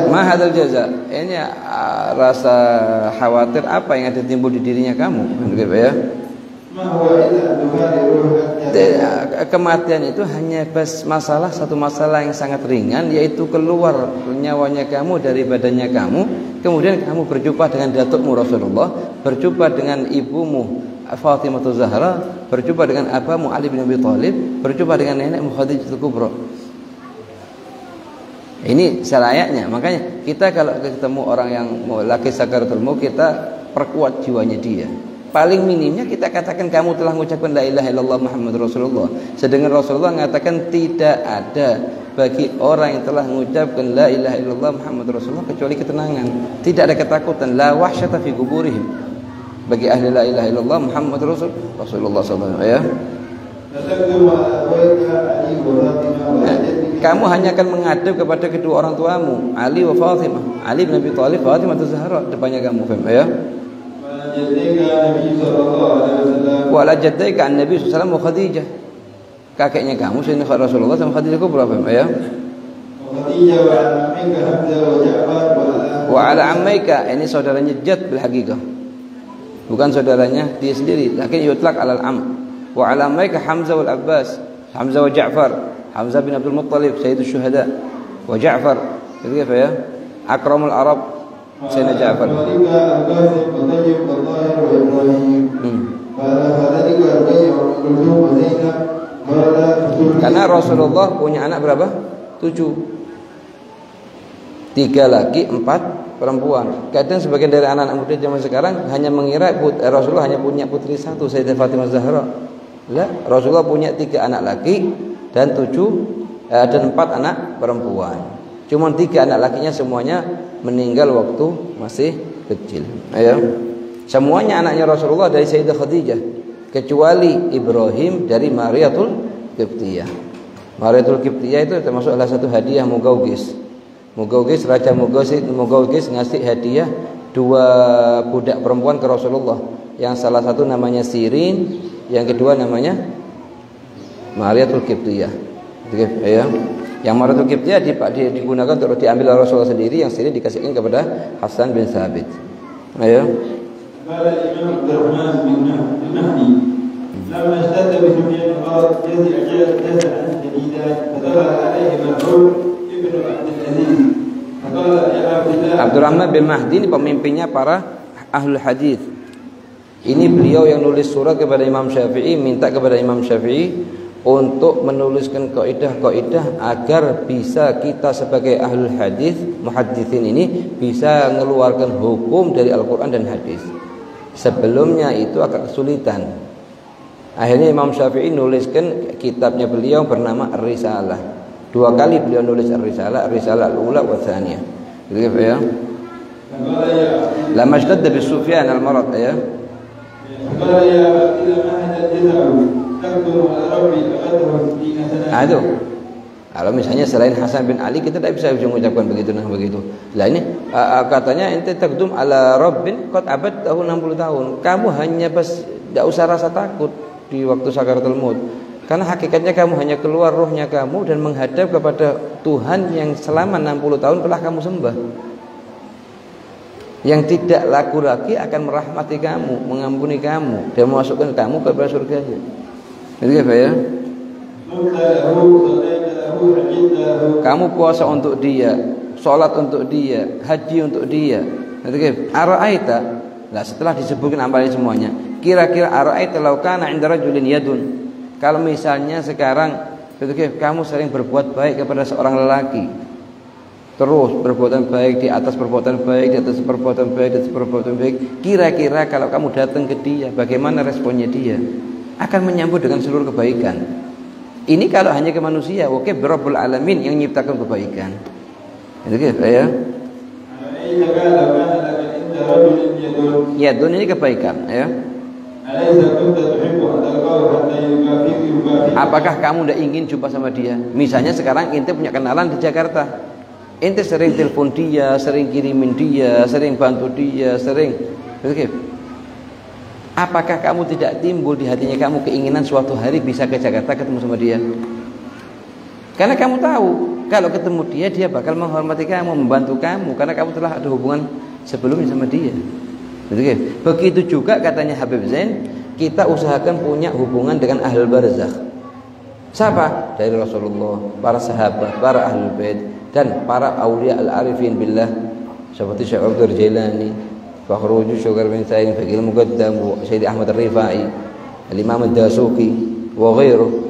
ma hadzal jaza. Ini rasa khawatir apa yang ada timbul di dirinya kamu, begitu ya. Kematian itu hanya masalah, satu masalah yang sangat ringan, yaitu keluar nyawanya kamu dari badannya kamu, kemudian kamu berjumpa dengan datukmu Rasulullah, berjumpa dengan ibumu Fatimah Zahra, berjumpa dengan abamu Ali bin Abi Thalib, berjumpa dengan nenekmu Khadijatul Kubra. Ini selayaknya. Makanya kita kalau ketemu orang yang laki sakaratul maut, kita perkuat jiwanya dia. Paling minimnya kita katakan kamu telah mengucapkan la ilaha illallah Muhammad Rasulullah. Sedangkan Rasulullah mengatakan tidak ada bagi orang yang telah mengucapkan la ilaha illallah Muhammad Rasulullah kecuali ketenangan. Tidak ada ketakutan. La wahsyata fi quburihim. Bagi ahli la ilaha illallah Muhammad Rasulullah sallallahu alaihi wasallam. Kamu hanya akan menghadap kepada kedua orang tuamu, Ali wa Fatimah. Ali bin Abi Thalib, Fatimah Zahra depannya kamu, faham ya? Wa ala jaddaika an-nabi sallallahu alaihi wasallam wa Khadijah. Kakeknya kamu Sayyidina Rasulullah sama Khadijah Kubra, faham ya? Wa ala ammaika, ini saudaranya jad bil haqiqah. Bukan saudaranya dia sendiri, lakin yutlaq alal am. Wa ala ammaika Hamzah wal Abbas, Hamzah wa Ja'far, Hamzah bin Abdul Muttalib Sayyidus Syuhada, wa Ja'far, gitu ya? Akramul Arab Sayyidina Ja'far. Karena Rasulullah punya anak berapa? 7. 3 laki, 4 perempuan. Kadang sebagian dari anak-anak muda zaman sekarang hanya mengira Rasulullah hanya punya putri 1, Sayyidah Fatimah Zahra. Lah, Rasulullah punya 3 anak laki dan 4 anak perempuan. Cuma 3 anak lakinya semuanya meninggal waktu masih kecil. Ayo. Semuanya anaknya Rasulullah dari Sayyidah Khadijah, kecuali Ibrahim dari Mariyatul Qibtiyah. Mariyatul Qibtiyah itu termasuk salah satu hadiah Mugaugis. Raja Mugaugis ngasih hadiah 2 budak perempuan ke Rasulullah. Yang salah satu namanya Sirin, yang kedua namanya Mariyatul Qibtiyah. Ya. Yang Mariyatul Qibtiyah digunakan untuk diambil oleh Rasulullah sendiri, yang Sirin dikasihkan kepada Hasan bin Thabit. Ayo. Qala Imam Abdurrahman bin Mahdi, lamma ishtadda bi Sufyan al-Arad jaz'an jadidan fadakhala alayhi Mar'un ibn Abdul Aziz. Faqala ya Abdullah. Abdurrahman bin Mahdi ini pemimpinnya para ahlul hadis. Ini beliau yang nulis surat kepada Imam Syafi'i, minta kepada Imam Syafi'i untuk menuliskan kaidah-kaidah agar bisa kita sebagai ahlul hadis, muhadditsin ini bisa mengeluarkan hukum dari Al-Qur'an dan hadis. Sebelumnya itu agak kesulitan. Akhirnya Imam Syafi'i nuliskan kitabnya beliau bernama Ar-Risalah. 2 kali beliau nulis Ar-Risalah, Ar-Risalah al-ula wa tsaniyah. Gitu ya. Lamma ishtadda bi Sufyan al-marad ya. Aduh, kalau misalnya selain Hasan bin Ali kita tidak bisa mengucapkan begitu nah begitu. Lah ini katanya ente takdum ala rabbin qad abadtahu 60 tahun. Kamu hanya tidak usah rasa takut di waktu sakaratul maut. Karena hakikatnya kamu hanya keluar ruhnya kamu dan menghadap kepada Tuhan yang selama 60 tahun telah kamu sembah. Yang tidak laku lagi akan merahmati kamu, mengampuni kamu dan memasukkan kamu ke surganya. Itu apa ya? Kamu puasa untuk dia, sholat untuk dia, haji untuk dia. Ara'aita. Nah, setelah disebutkan amalnya semuanya, kira-kira ara'aita law kana 'inda rajulin yadun. Kalau misalnya sekarang kamu sering berbuat baik kepada seorang lelaki, terus perbuatan baik di atas perbuatan baik, di atas perbuatan baik, di atas perbuatan baik. Kira-kira kalau kamu datang ke dia, bagaimana responnya dia? Akan menyambut dengan seluruh kebaikan. Ini kalau hanya ke manusia, oke, Rabbul Alamin yang menciptakan kebaikan. Itu ya. Ya, dunia ini kebaikan, ya. Apakah kamu tidak ingin jumpa sama dia? Misalnya sekarang ente punya kenalan di Jakarta. Ente sering telepon dia, sering kirimin dia, sering bantu dia, sering. Apakah kamu tidak timbul di hatinya kamu keinginan suatu hari bisa ke Jakarta ketemu sama dia? Karena kamu tahu kalau ketemu dia, dia bakal menghormati kamu, membantu kamu, karena kamu telah ada hubungan sebelumnya sama dia. Begitu juga katanya Habib Zain, kita usahakan punya hubungan dengan ahlul barzakh. Siapa? Dari Rasulullah, para sahabat, para ahlul bait, dan para aulia al-arifin billah seperti Syekh Abdul Jailani, Fakhruddin Syukur bin Sa'id, Faqih Muqaddam, Syekh Ahmad Ar-Rifai, Al-Imam Ad-Dasuki wa ghairuh.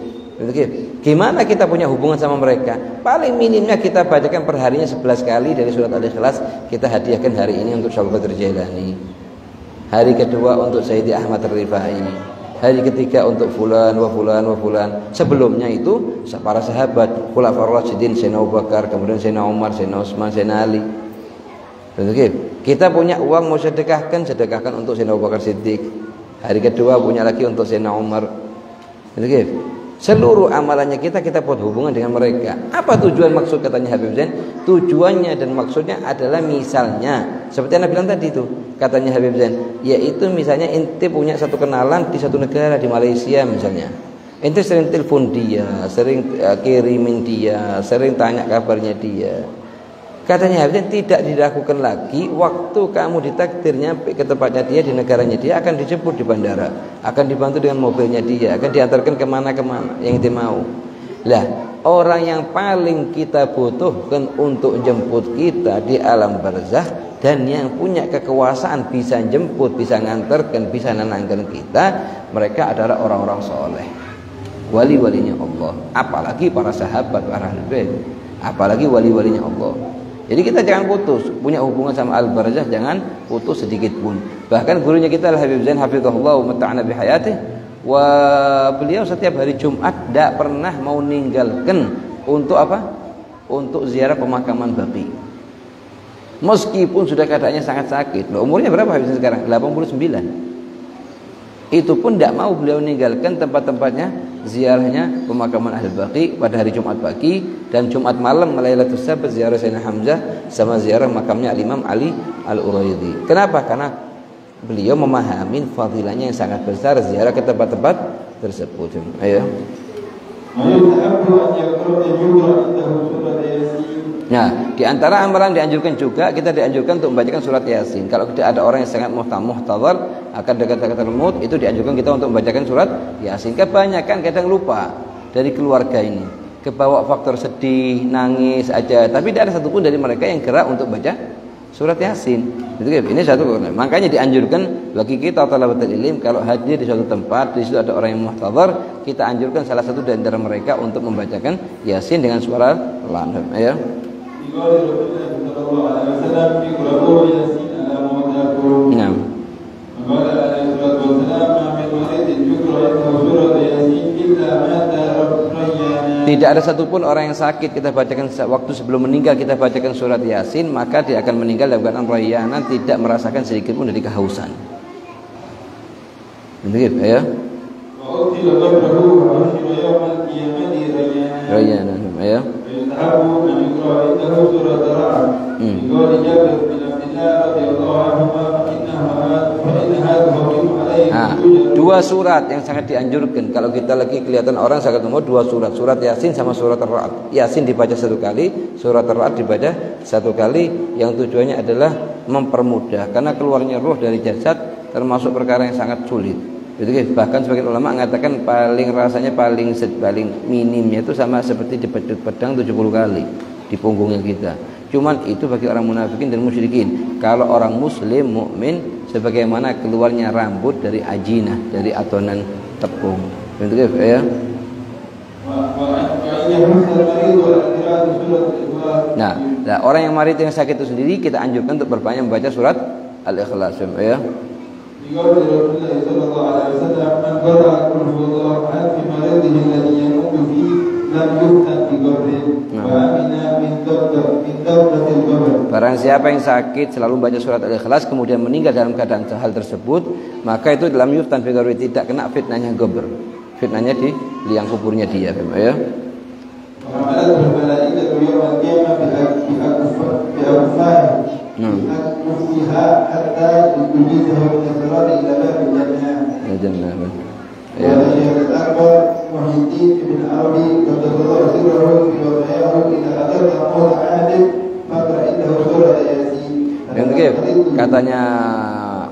Gimana kita punya hubungan sama mereka? Paling minimnya kita bacakan perharinya 11 kali dari surat Al-Ikhlas. Kita hadiahkan hari ini untuk Syekh Abdul Jailani, hari kedua untuk Sayyidi Ahmad Ar-Rifai, hari ketiga untuk fulan wa fulan wa fulan. Sebelumnya itu para sahabat, Khulafaur Rasyidin, Sayyidina Abu Bakar, kemudian Sayyidina Umar, Sayyidina Utsman, Sayyidina Ali. Kita punya uang mau sedekahkan, sedekahkan untuk Sayyidina Abu Bakar Siddiq. Hari kedua punya lagi untuk Sayyidina Umar. Seluruh amalannya kita buat hubungan dengan mereka. Apa tujuan maksud katanya Habib Zain? Tujuannya dan maksudnya adalah misalnya seperti Anda bilang tadi itu, katanya Habib Zain, yaitu misalnya ente punya satu kenalan di satu negara, di Malaysia misalnya. Ente sering telepon dia, sering kirimin dia, sering tanya kabarnya dia. Katanya Habib Zain, tidak dilakukan lagi waktu kamu ditakdir nyampe ke tempatnya dia, di negaranya dia, akan dijemput di bandara, akan dibantu dengan mobilnya dia, akan diantarkan kemana-kemana yang dia mau. Lah, orang yang paling kita butuhkan untuk jemput kita di alam barzakh, dan yang punya kekuasaan bisa jemput, bisa ngantarkan, bisa nenangkan kita, mereka adalah orang-orang soleh, wali-walinya Allah. Apalagi para sahabat, para ahli bait, apalagi wali-walinya Allah. Jadi kita jangan putus punya hubungan sama al-barzakh, jangan putus sedikit pun. Bahkan gurunya kita Habib Zain hafizahullah wa mata'ana bihayatih, beliau setiap hari Jumat tidak pernah mau ninggalkan untuk apa? Untuk ziarah pemakaman Baqi. Meskipun sudah keadaannya sangat sakit. Loh, umurnya berapa Habib Zain sekarang? 89. Itu pun tidak mau beliau meninggalkan tempat-tempatnya ziarahnya pemakaman Ahlul Baqi pada hari Jumat pagi, dan Jumat malam Lailatul Sabat ziarah Sayyidina Hamzah sama ziarah makamnya Al-Imam Ali Al-Uraidi. Kenapa? Karena beliau memahami fadilahnya yang sangat besar ziarah ke tempat-tempat tersebut. Ayo. Nah, di antara amalan dianjurkan juga, kita dianjurkan untuk membacakan surat Yasin. Kalau tidak ada orang yang sangat muhtadhar akan dekat-dekat maut, itu dianjurkan kita untuk membacakan surat Yasin. Kebanyakan kadang lupa dari keluarga ini, kebawa faktor sedih, nangis aja, tapi tidak ada satupun dari mereka yang gerak untuk baca surat Yasin. Ini satu. Makanya dianjurkan bagi kita talabatul ilm, kalau hadir di suatu tempat, di situ ada orang yang muhtadhar, kita anjurkan salah satu dari antara mereka untuk membacakan Yasin dengan suara pelan. Ya. Nah. Tidak ada satupun orang yang sakit kita bacakan waktu sebelum meninggal, kita bacakan surat Yasin, maka dia akan meninggal dalam keadaan rayyanan, tidak merasakan sedikit pun dari kehausan. Begitu ya. Rayyanan ya. Nah, dua surat yang sangat dianjurkan kalau kita lagi kelihatan orang sangat umur, dua surat Yasin sama surat Ar-Ra'd. Yasin dibaca satu kali, surat Ar-Ra'd dibaca satu kali, yang tujuannya adalah mempermudah, karena keluarnya roh dari jasad termasuk perkara yang sangat sulit. Bahkan sebagian ulama mengatakan rasanya paling minimnya itu sama seperti dipedut pedang 70 kali di punggungnya kita. Cuman itu bagi orang munafikin dan musyrikin. Kalau orang muslim mukmin, sebagaimana keluarnya rambut dari ajinah, dari adonan tepung. Begitu ya. Nah, orang yang marid yang sakit itu sendiri kita anjurkan untuk berbanyak membaca surat Al-Ikhlas ya. Barang siapa yang sakit selalu membaca surat Al-Ikhlas kemudian meninggal dalam keadaan hal tersebut, maka itu dalam yuftan fi qabri, tidak kena fitnahnya qabr. Fitnahnya di liang kuburnya dia ya. benar. Ya. Syekh Al-Akbar Muhyiddin Ibn Arabi qaddasallahu sirrahu fi wadaihi idza adarta qawl 'adil faqra indahu surah Yasin. Katanya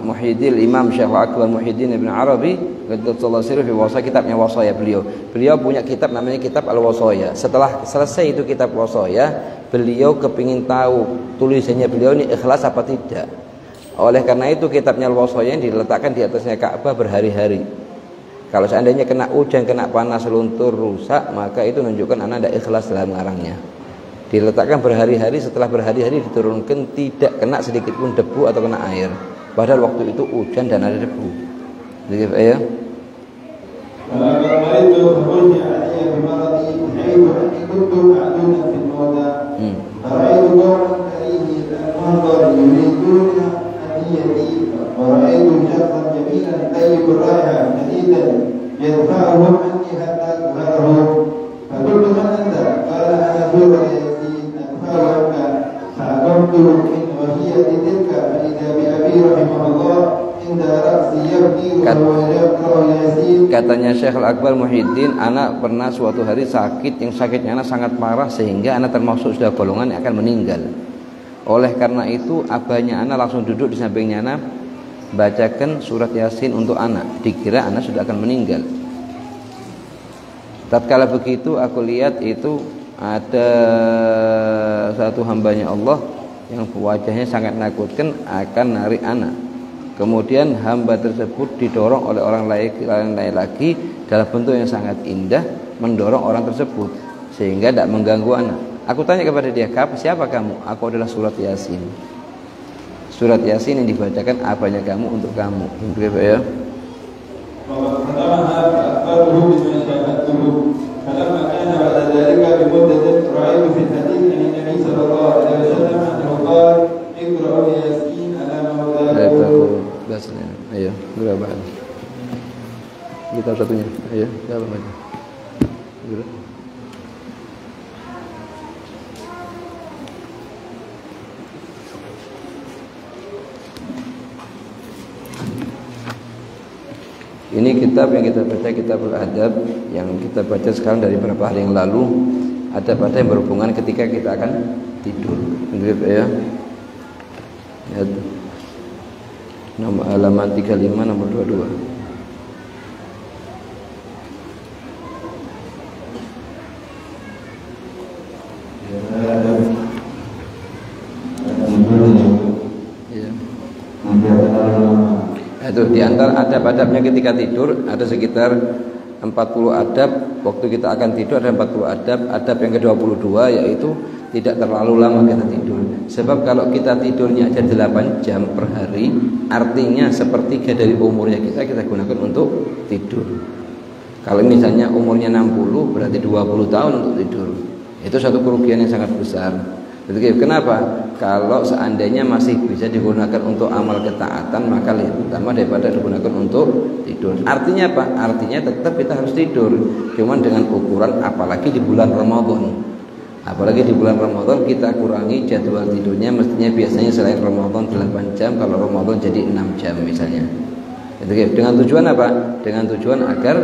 Muhyiddin Imam Syekh Al-Akbar Muhyiddin Ibn Arabi qaddasallahu sirrahu fi wasaya, kitabnya wasaya beliau. Beliau punya kitab namanya Kitab Al-Wasaya. Setelah selesai itu kitab wasaya, beliau kepingin tahu tulisannya beliau ini ikhlas apa tidak. Oleh karena itu kitabnya Al-Wasaya diletakkan di atasnya Ka'bah berhari-hari. Kalau seandainya kena hujan, kena panas, luntur, rusak, maka itu menunjukkan anak tidak ikhlas dalam mengarangnya. Diletakkan berhari-hari, setelah berhari-hari diturunkan, tidak kena sedikit pun debu atau kena air. Padahal waktu itu hujan dan ada debu. Jadi ya. Katanya Syekh Al-Akbar Muhyiddin, anak pernah suatu hari sakit, yang sakitnya anak sangat parah sehingga anak termasuk sudah golongan yang akan meninggal. Oleh karena itu abahnya anak langsung duduk di sampingnya anak, bacakan surat Yasin untuk anak, dikira anak sudah akan meninggal. Tatkala begitu aku lihat itu ada satu hambanya Allah yang wajahnya sangat menakutkan akan narik anak. Kemudian hamba tersebut didorong oleh orang lain lagi dalam bentuk yang sangat indah, mendorong orang tersebut sehingga tidak mengganggu anak. Aku tanya kepada dia, siapa kamu? Aku adalah surat Yasin. Surat Yasin yang dibacakan apanya kamu untuk kamu. Begitu ya. Ayo, berapa? Kita satunya. Ayo, dalam aja. Ini kitab yang kita baca, kitab Al-Adab yang kita baca sekarang dari beberapa hari yang lalu. Ada pada yang berhubungan ketika kita akan tidur. Begitu ya. Ya. Nomor halaman 35 nomor 22. Itu di antara adab-adabnya ketika tidur ada sekitar 40 adab. Waktu kita akan tidur ada 40 adab. Adab yang ke-22 yaitu tidak terlalu lama kita tidur. Sebab kalau kita tidurnya aja 8 jam per hari, artinya sepertiga dari umurnya kita gunakan untuk tidur. Kalau misalnya umurnya 60 berarti 20 tahun untuk tidur. Itu satu kerugian yang sangat besar. Jadi kenapa? Kalau seandainya masih bisa digunakan untuk amal ketaatan, maka lebih utama daripada digunakan untuk tidur. Artinya apa? Artinya tetap kita harus tidur, cuman dengan ukuran apalagi di bulan Ramadan. Apalagi di bulan Ramadan kita kurangi jadwal tidurnya, mestinya biasanya selain Ramadan 8 jam, kalau Ramadan jadi 6 jam misalnya. Jadi dengan tujuan apa? Dengan tujuan agar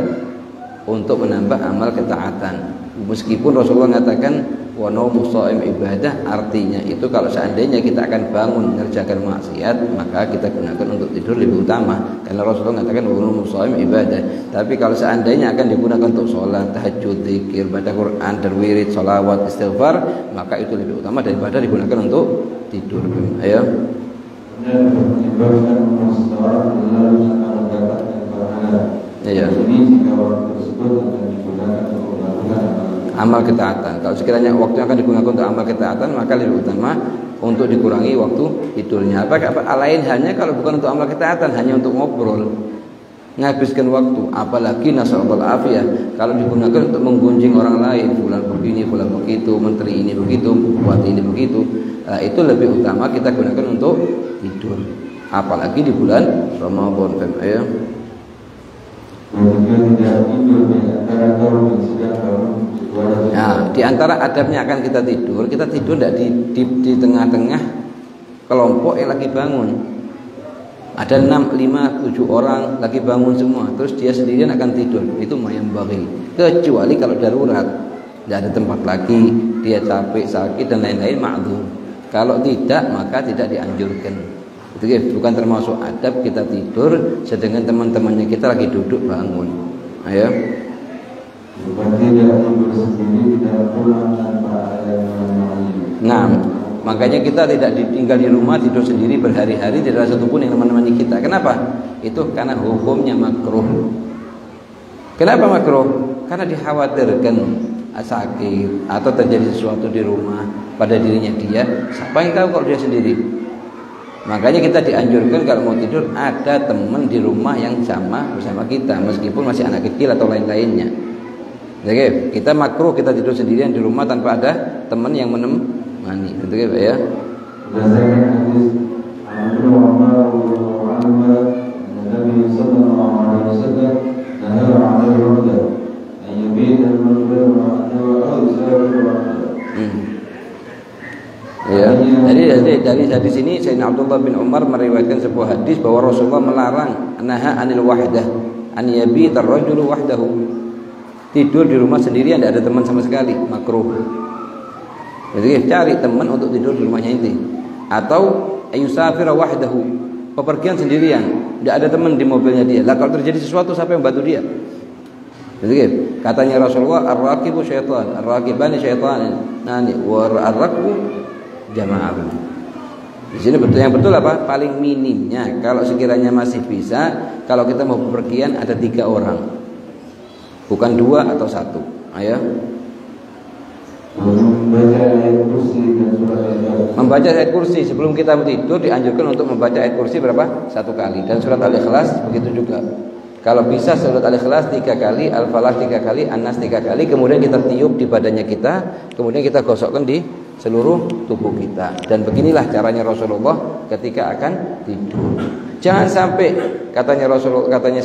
untuk menambah amal ketaatan. Meskipun Rasulullah mengatakan wa naumu shaim ibadah, artinya itu kalau seandainya kita akan bangun mengerjakan maksiat, maka kita gunakan untuk tidur lebih utama. Karena Rasulullah mengatakan wa naumu shaim ibadah. Tapi kalau seandainya akan digunakan untuk sholat, tahajud, zikir, baca Quran, berwirid, sholawat, istighfar, maka itu lebih utama daripada digunakan untuk tidur. Ayo. Iya. Amal ketaatan. Kalau sekiranya waktu yang akan digunakan untuk amal ketaatan, maka lebih utama untuk dikurangi waktu tidurnya. Apa lain halnya kalau bukan untuk amal ketaatan, hanya untuk ngobrol, menghabiskan waktu. Apalagi nasallallahu afiyah, kalau digunakan untuk menggunjing orang lain, fulan begini, fulan begitu, menteri ini begitu, bupati ini begitu, itu lebih utama kita gunakan untuk tidur. Apalagi di bulan Ramadan, ya. Nah, di antara adabnya akan kita tidur tidak di tengah-tengah kelompok yang lagi bangun. Ada 6, 5, 7 orang lagi bangun semua, terus dia sendirian akan tidur, itu mayam bagi. Kecuali kalau darurat, tidak ada tempat lagi, dia capek, sakit dan lain-lain, ma'dzur. Kalau tidak, maka tidak dianjurkan. Itu bukan termasuk adab kita tidur sedangkan teman-temannya kita lagi duduk bangun. Ayo. Nah, makanya kita tidak tinggal di rumah tidur sendiri berhari-hari, tidak ada satupun yang menemani kita. Kenapa? Itu karena hukumnya makruh. Kenapa makruh? Karena dikhawatirkan sakit atau terjadi sesuatu di rumah pada dirinya dia. Siapa yang tahu kalau dia sendiri? Makanya kita dianjurkan kalau mau tidur ada teman di rumah yang sama bersama kita, meskipun masih anak kecil atau lain-lainnya. Jadi kita makruh kita tidur sendirian di rumah tanpa ada teman yang menemani. Gitu ya. Ya. Jadi dari sini Sayyidina Abdullah bin Umar meriwayatkan sebuah hadis bahwa Rasulullah melarang naha anil wahdah an yabita ar-rajulu wahdahu. Tidur di rumah sendirian, tidak ada teman sama sekali, makruh. Jadi cari teman untuk tidur di rumahnya inti. Atau ayusafira wahdahu, pepergian sendirian, tidak ada teman di mobilnya dia. Lah kalau terjadi sesuatu siapa yang bantu dia? Jadi katanya Rasulullah, ar-raqibu syaitan, ar-raqibani syaitan, nani wa ar-raqbu jama'ah. Di sini betul yang betul apa? Paling minimnya kalau sekiranya masih bisa, kalau kita mau bepergian ada 3 orang. Bukan 2 atau 1. Ayo. Membaca ayat kursi sebelum kita tidur dianjurkan untuk membaca ayat kursi berapa? 1 kali. Dan surat Al-Ikhlas begitu juga. Kalau bisa surat Al-Ikhlas 3 kali, Al-Falaq 3 kali, An-Nas 3 kali, kemudian kita tiup di badannya kita, kemudian kita gosokkan di seluruh tubuh kita. Dan beginilah caranya Rasulullah ketika akan tidur. Jangan sampai katanya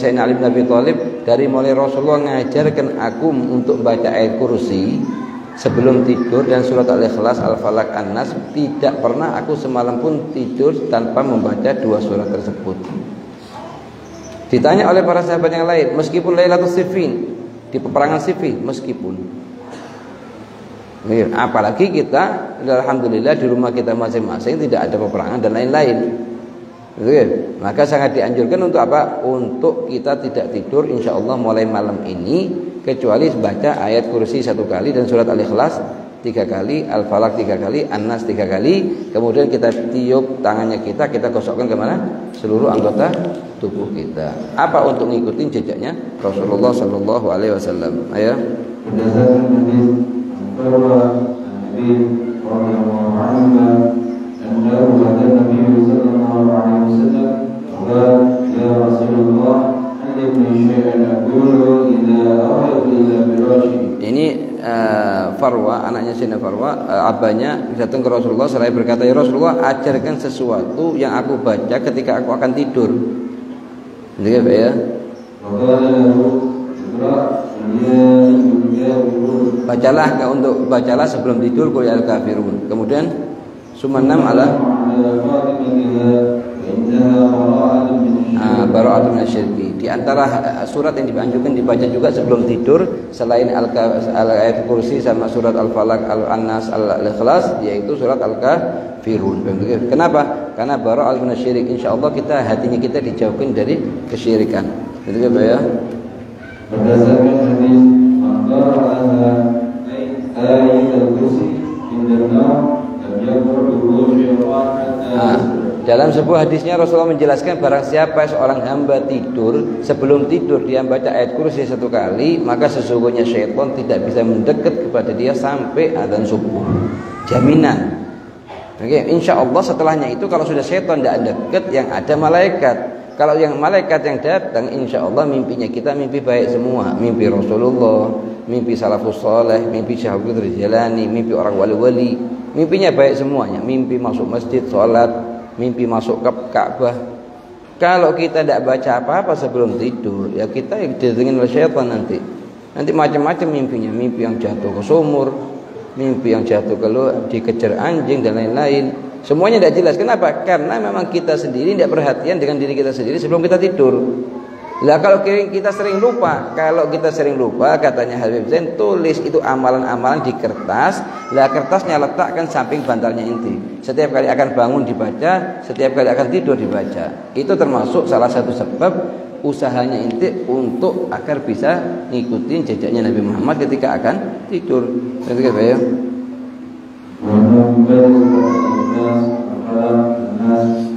Sayyidina Ali bin Abi Thalib, dari mulai Rasulullah ngajarkan aku untuk baca ayat kursi sebelum tidur dan surat Al-Ikhlas, Al-Falaq, An-Nas, tidak pernah aku semalam pun tidur tanpa membaca 2 surat tersebut. Ditanya oleh para sahabat yang lain, meskipun Lailatul Siffin, di peperangan Siffin, meskipun. Apalagi kita alhamdulillah di rumah kita masing-masing tidak ada peperangan dan lain-lain. Maka sangat dianjurkan untuk apa? Untuk kita tidak tidur insyaallah mulai malam ini kecuali baca ayat kursi 1 kali dan surat Al-Ikhlas 3 kali, Al-Falaq 3 kali, An-Nas 3 kali. Kemudian kita tiup tangannya kita gosokkan kemana? Seluruh anggota tubuh kita. Apa? Untuk ngikutin jejaknya Rasulullah sallallahu alaihi wasallam. Ayo. Ini Farwa, anaknya Sayyidina Farwa, abahnya datang ke Rasulullah seraya berkata, ya Rasulullah, ajarkan sesuatu yang aku baca ketika aku akan tidur. Jadi apa ya? Bacalah sebelum tidur qul ya al-kafirun. Kemudian sumanam ala bara'atun minasyirki. Di antara surat yang dianjurkan dibaca juga sebelum tidur selain ayat kursi sama surat Al-Falaq, Al-Nas, Al-Ikhlas, yaitu surat Al-Kafirun. Kenapa? Karena bara'atun minasyirik. Insyaallah hatinya kita dijauhkan dari kesyirikan. Itu ya. Berdasarkan hadis maqara'aha ayat al-kursi dalam sebuah hadisnya Rasulullah menjelaskan barang siapa seorang hamba tidur, sebelum tidur dia baca ayat kursi 1 kali, maka sesungguhnya syaitan tidak bisa mendekat kepada dia sampai adzan subuh. Jaminan. Oke, insya Allah setelahnya itu kalau sudah syaitan tidak dekat, yang ada malaikat. Kalau yang malaikat yang datang, insya Allah mimpinya kita mimpi baik semua. Mimpi Rasulullah, mimpi salafus soleh, mimpi Syahab Jalani, mimpi orang wali-wali. Mimpinya baik semuanya. Mimpi masuk masjid, sholat, mimpi masuk ke Ka'bah. Kalau kita tidak baca apa-apa sebelum tidur, ya kita didatengin oleh syaitan nanti. Nanti macam-macam mimpinya. Mimpi yang jatuh ke sumur, mimpi yang jatuh keluar, dikejar anjing dan lain-lain. Semuanya tidak jelas. Kenapa? Karena memang kita sendiri tidak perhatian dengan diri kita sendiri sebelum kita tidur. Lah kalau kita sering lupa, katanya Habib Zain, tulis itu amalan-amalan di kertas. Lah kertasnya letakkan samping bantalnya inti. Setiap kali akan bangun dibaca, setiap kali akan tidur dibaca. Itu termasuk salah satu sebab usahanya inti untuk agar bisa ngikutin jejaknya Nabi Muhammad ketika akan tidur. Ketika ya.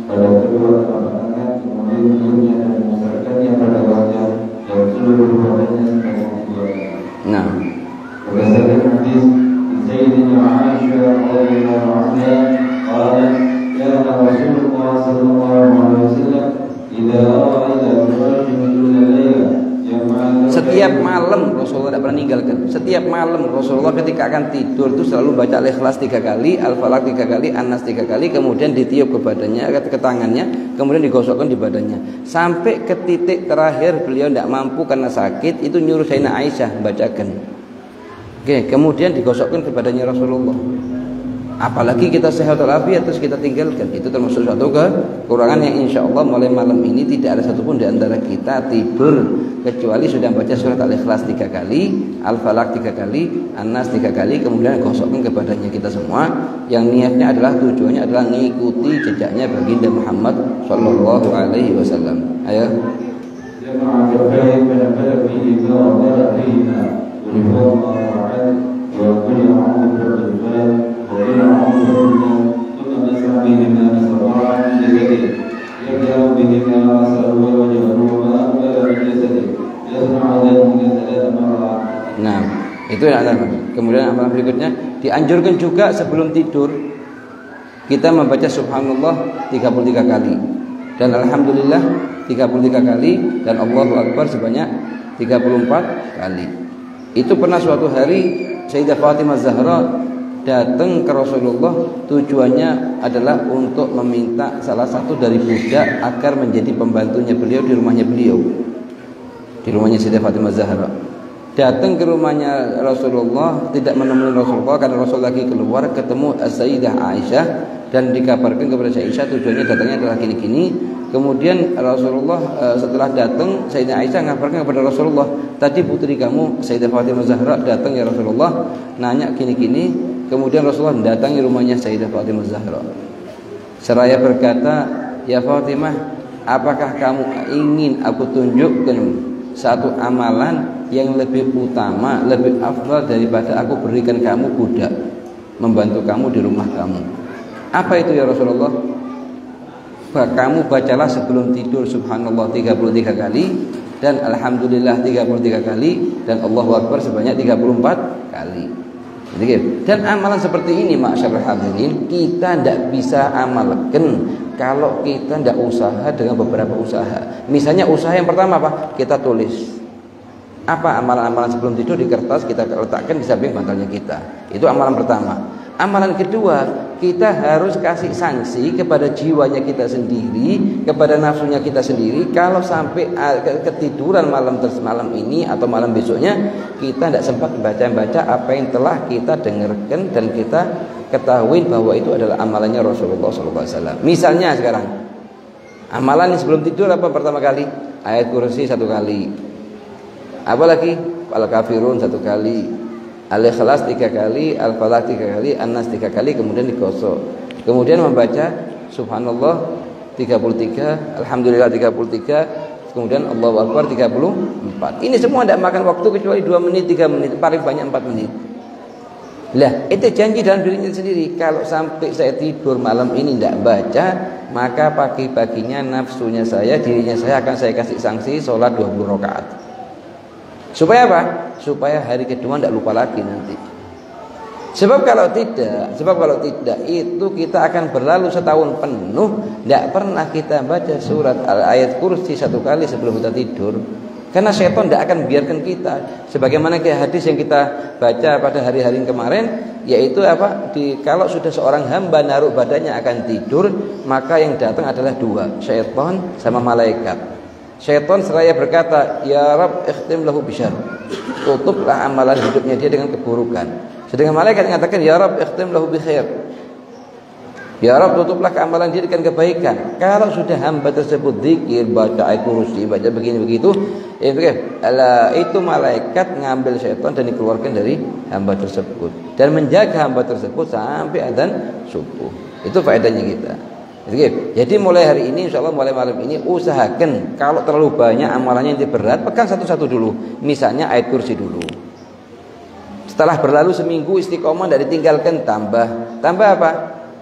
Pada kedua tangan kemudian hidupnya dan memberikannya pada wajah dan seluruh badannya sebagai pembuatan. Nah, berdasarkan hadis Sayyidina Aisyah radhiyallahu anha, qalat kana Rasulullah sallallahu alaihi wasallam idza ra'a ila rajulin kulla layla. Setiap malam Rasulullah tidak pernah meninggalkan. Setiap malam Rasulullah ketika akan tidur itu selalu baca Al-Ikhlas 3 kali, Al-Falaq 3 kali, An-Nas 3 kali, kemudian ditiup ke badannya, ke tangannya, kemudian digosokkan di badannya. Sampai ke titik terakhir beliau tidak mampu karena sakit, itu nyuruh Sayyidina Aisyah bacakan. Oke, kemudian digosokkan ke badannya Rasulullah. Apalagi kita sehat walafiat terus kita tinggalkan, itu termasuk suatu kekurangan yang insya Allah mulai malam ini tidak ada satupun di antara kita tidur kecuali sudah baca surat Al-Ikhlas 3 kali, Al-Falaq 3 kali, An-Nas 3 kali, kemudian gosokkan ke badannya kita semua. Yang niatnya adalah tujuannya adalah mengikuti jejaknya baginda Muhammad sallallahu alaihi wasallam. Ayo. Nah, itu yang ada. Kemudian amalan berikutnya dianjurkan juga sebelum tidur kita membaca subhanallah 33 kali dan alhamdulillah 33 kali dan Allahu akbar sebanyak 34 kali. Itu pernah suatu hari Sayyidah Fatimah Zahra datang ke Rasulullah, tujuannya adalah untuk meminta salah satu dari budak agar menjadi pembantunya beliau di rumahnya beliau, di rumahnya Sayyidah Fatimah Zahra. Datang ke rumahnya Rasulullah, tidak menemui Rasulullah karena Rasul lagi keluar, ketemu Sayyidah Aisyah dan dikabarkan kepada Aisyah tujuannya datangnya adalah gini-gini. Kemudian Rasulullah setelah datang, Sayyidah Aisyah mengabarkan kepada Rasulullah, tadi putri kamu Sayyidah Fatimah Zahra datang ya Rasulullah, nanya gini-gini. Kemudian Rasulullah mendatangi rumahnya Sayyidah Fatimah Zahra. Seraya berkata, ya Fatimah, apakah kamu ingin aku tunjukkan satu amalan yang lebih utama, lebih afdal daripada aku berikan kamu budak membantu kamu di rumah kamu? Apa itu ya Rasulullah? Kamu bacalah sebelum tidur subhanallah 33 kali dan alhamdulillah 33 kali dan Allahu akbar sebanyak 34 kali. Dan amalan seperti ini ma'asyiral hadirin kita tidak bisa amalkan kalau kita tidak usaha dengan beberapa usaha. Misalnya usaha yang pertama apa? Kita tulis apa amalan-amalan sebelum tidur di kertas, kita letakkan di samping bantalnya kita. Itu amalan pertama. Amalan kedua, kita harus kasih sanksi kepada jiwanya kita sendiri, kepada nafsunya kita sendiri. Kalau sampai ketiduran malam ini atau malam besoknya, kita tidak sempat baca-baca apa yang telah kita dengarkan dan kita ketahui bahwa itu adalah amalannya Rasulullah SAW. Misalnya sekarang, amalan sebelum tidur apa pertama kali? Ayat kursi 1 kali. Apa lagi? Al-Kafirun 1 kali. Al-Ikhlas 3 kali, Al-Falaq 3 kali, An-Nas 3 kali, kemudian digosok. Kemudian membaca Subhanallah 33, Alhamdulillah 33, kemudian Allahu Akbar 34. Ini semua tidak makan waktu kecuali 2 menit, 3 menit, paling banyak 4 menit. Lah, itu janji dalam dirinya sendiri. Kalau sampai saya tidur malam ini tidak baca, maka pagi-paginya nafsunya saya, dirinya saya akan saya kasih sanksi sholat 20 rakaat. Supaya apa? Supaya hari kedua tidak lupa lagi nanti. Sebab kalau tidak itu kita akan berlalu setahun penuh tidak pernah kita baca surat ayat kursi 1 kali sebelum kita tidur. Karena setan tidak akan biarkan kita. Sebagaimana hadis yang kita baca pada hari-hari kemarin, yaitu apa? Kalau sudah seorang hamba naruh badannya akan tidur, maka yang datang adalah 2, setan sama malaikat. Syaitan seraya berkata, ya Rabb ikhtim lahu bisyarr, tutuplah amalan hidupnya dia dengan keburukan. Sedangkan malaikat mengatakan, ya Rabb ikhtim lahu bi khair. Ya Rabb, tutuplah keamalan dia dengan kebaikan. Kalau sudah hamba tersebut zikir, baca ayat kursi, baca begini begitu, itu malaikat ngambil syaitan dan dikeluarkan dari hamba tersebut dan menjaga hamba tersebut sampai adzan subuh. Itu faedahnya kita. Jadi mulai hari ini, insyaallah mulai malam ini, usahakan kalau terlalu banyak amalannya yang berat, pegang satu-satu dulu. Misalnya ayat kursi dulu. Setelah berlalu seminggu istiqomah tidak ditinggalkan, tambah apa?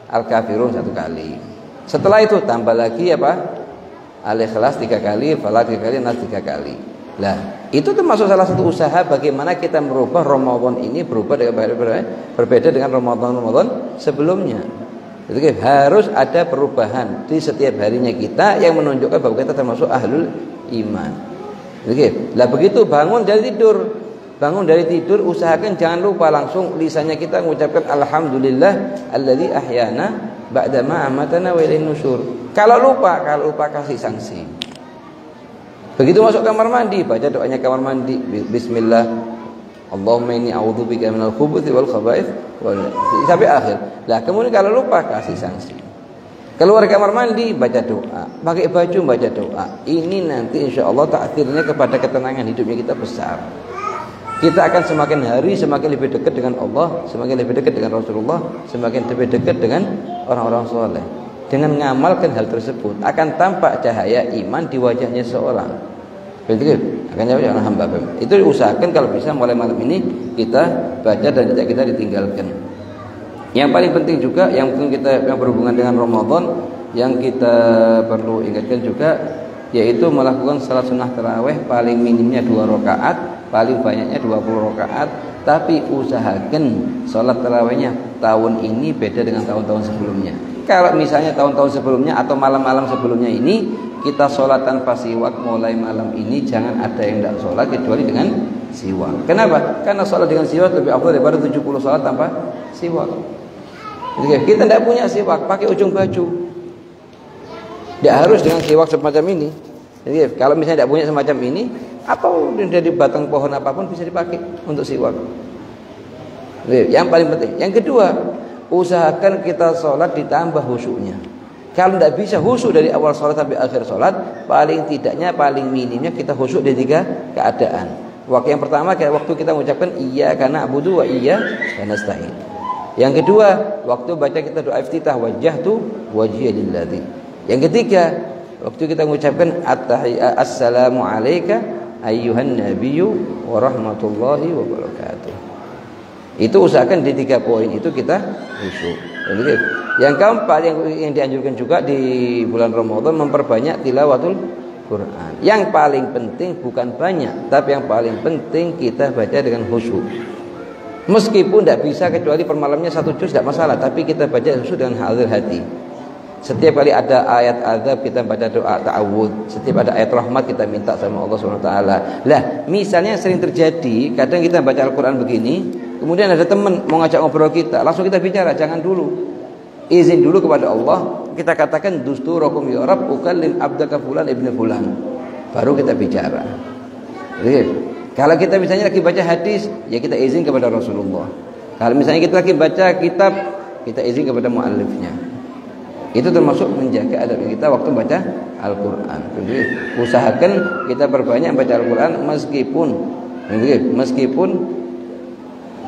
Al-Kafirun 1 kali. Setelah itu tambah lagi apa? Al-Ikhlas 3 kali, Falaq 3 kali, Nas 3 kali. Nah, itu termasuk salah satu usaha bagaimana kita merubah Ramadan ini berbeda dengan Ramadan sebelumnya. Jadi harus ada perubahan di setiap harinya kita yang menunjukkan bahwa kita termasuk ahlul iman. Jadi, begitu bangun dari tidur, usahakan jangan lupa langsung lisannya kita mengucapkan alhamdulillah alladzi ahyana ba'dama amatana wa ilaihin nusyur. Kalau lupa kasih sanksi. Begitu masuk kamar mandi, baca doanya kamar mandi, bismillah. Allahumma inni a'udzubika minal khubuthi wal khaba'ith sampai akhir. Lah kemudian kalau lupa kasih sanksi. Keluar kamar mandi baca doa, pakai baju baca doa. Ini nanti insyaallah ta'thirnya kepada ketenangan hidupnya kita besar. Kita akan semakin hari semakin lebih dekat dengan Allah, semakin lebih dekat dengan Rasulullah, semakin lebih dekat dengan orang-orang soleh. Dengan mengamalkan hal tersebut akan tampak cahaya iman di wajahnya seorang. Begitu akan jawab orang hamba. Itu diusahakan kalau bisa mulai malam ini kita baca dan tidak kita ditinggalkan. Yang paling penting juga yang berhubungan dengan Ramadan yang kita perlu ingatkan juga yaitu melakukan salat sunnah tarawih paling minimnya 2 rakaat, paling banyaknya 20 rakaat, tapi usahakan salat tarawihnya tahun ini beda dengan tahun-tahun sebelumnya. Kalau misalnya tahun-tahun sebelumnya atau malam-malam sebelumnya ini kita sholat tanpa siwak, mulai malam ini jangan ada yang tidak sholat kecuali dengan siwak. Kenapa? Karena sholat dengan siwak lebih afdal daripada 70 sholat tanpa siwak. Jadi kita tidak punya siwak, pakai ujung baju. Tidak harus dengan siwak semacam ini. Jadi kalau misalnya tidak punya semacam ini, atau dari batang pohon apapun bisa dipakai untuk siwak. Jadi, yang paling penting. Yang kedua, usahakan kita sholat ditambah khusyuknya. Kalau tidak bisa khusyuk dari awal sholat sampai akhir sholat, paling tidaknya, paling minimnya kita khusyuk di 3 keadaan. Waktu yang pertama, waktu kita mengucapkan iyyaka na'budu wa iyyaka nasta'in. Yang kedua, waktu baca kita doa iftitah, wajjahtu wajhiya lilladzi. Yang ketiga, waktu kita mengucapkan assalamu alayka ayyuhan nabiyyu wa rahmatullahi wa barakatuh. Itu usahakan di 3 poin itu kita khusyuk. Yang keempat yang dianjurkan juga di bulan Ramadan memperbanyak tilawatul Quran. Yang paling penting bukan banyak, tapi yang paling penting kita baca dengan khusyuk. Meskipun tidak bisa kecuali per malamnya 1 juz tidak masalah, tapi kita baca khusyuk dengan hadir hati. Setiap kali ada ayat azab kita baca doa ta'awud. Setiap ada ayat rahmat kita minta sama Allah SWT. Lah, misalnya sering terjadi, kadang kita baca Al-Quran begini, kemudian ada teman mau ngajak ngobrol kita, langsung kita bicara, jangan dulu. Izin dulu kepada Allah, kita katakan dusturakum ya Rabb ukallim abdaka fulan ibnu fulan. Baru kita bicara. Jadi, kalau kita misalnya lagi baca hadis, ya kita izin kepada Rasulullah. Kalau misalnya kita lagi baca kitab, kita izin kepada muallifnya. Itu termasuk menjaga adab kita waktu baca Al-Quran. Jadi, usahakan kita perbanyak baca Al-Quran meskipun